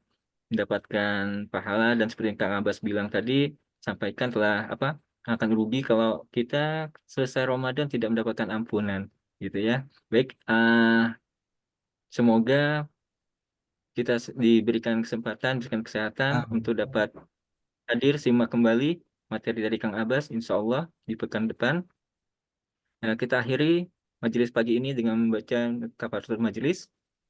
mendapatkan pahala dan seperti yang Kang Abbas bilang tadi, sampaikan telah akan rugi kalau kita selesai Ramadan tidak mendapatkan ampunan, gitu ya. Baik, semoga kita diberikan kesempatan, diberikan kesehatan untuk dapat hadir simak kembali materi dari Kang Abbas, insya Allah di pekan depan. Nah, kita akhiri majelis pagi ini dengan membaca kafaratul majelis.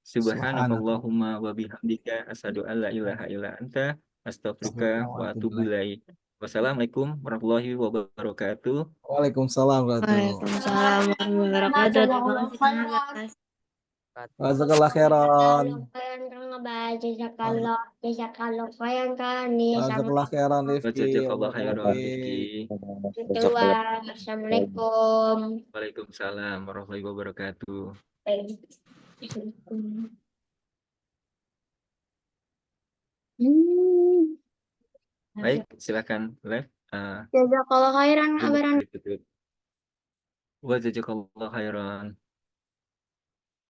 Subhanakallahumma wa bihamdika asyhadu an la ilaha illa anta astaghfiruka wa atubu ilaik. Wassalamualaikum warahmatullahi wabarakatuh. Waalaikumsalam warahmatullahi Waalaikumsalam warahmatullahi wabarakatuh. Terima kasih Kang Abbas. Jazakallah khairan. Jazakallah khairan kan Jazakallah khairan Rifki. Jazakallah khairan Rifki. keluar. Assalamualaikum. Waalaikumsalam warahmatullahi wabarakatuh. Baik, silakan live. Jazakallah khairan, Wa jazakallah khairan.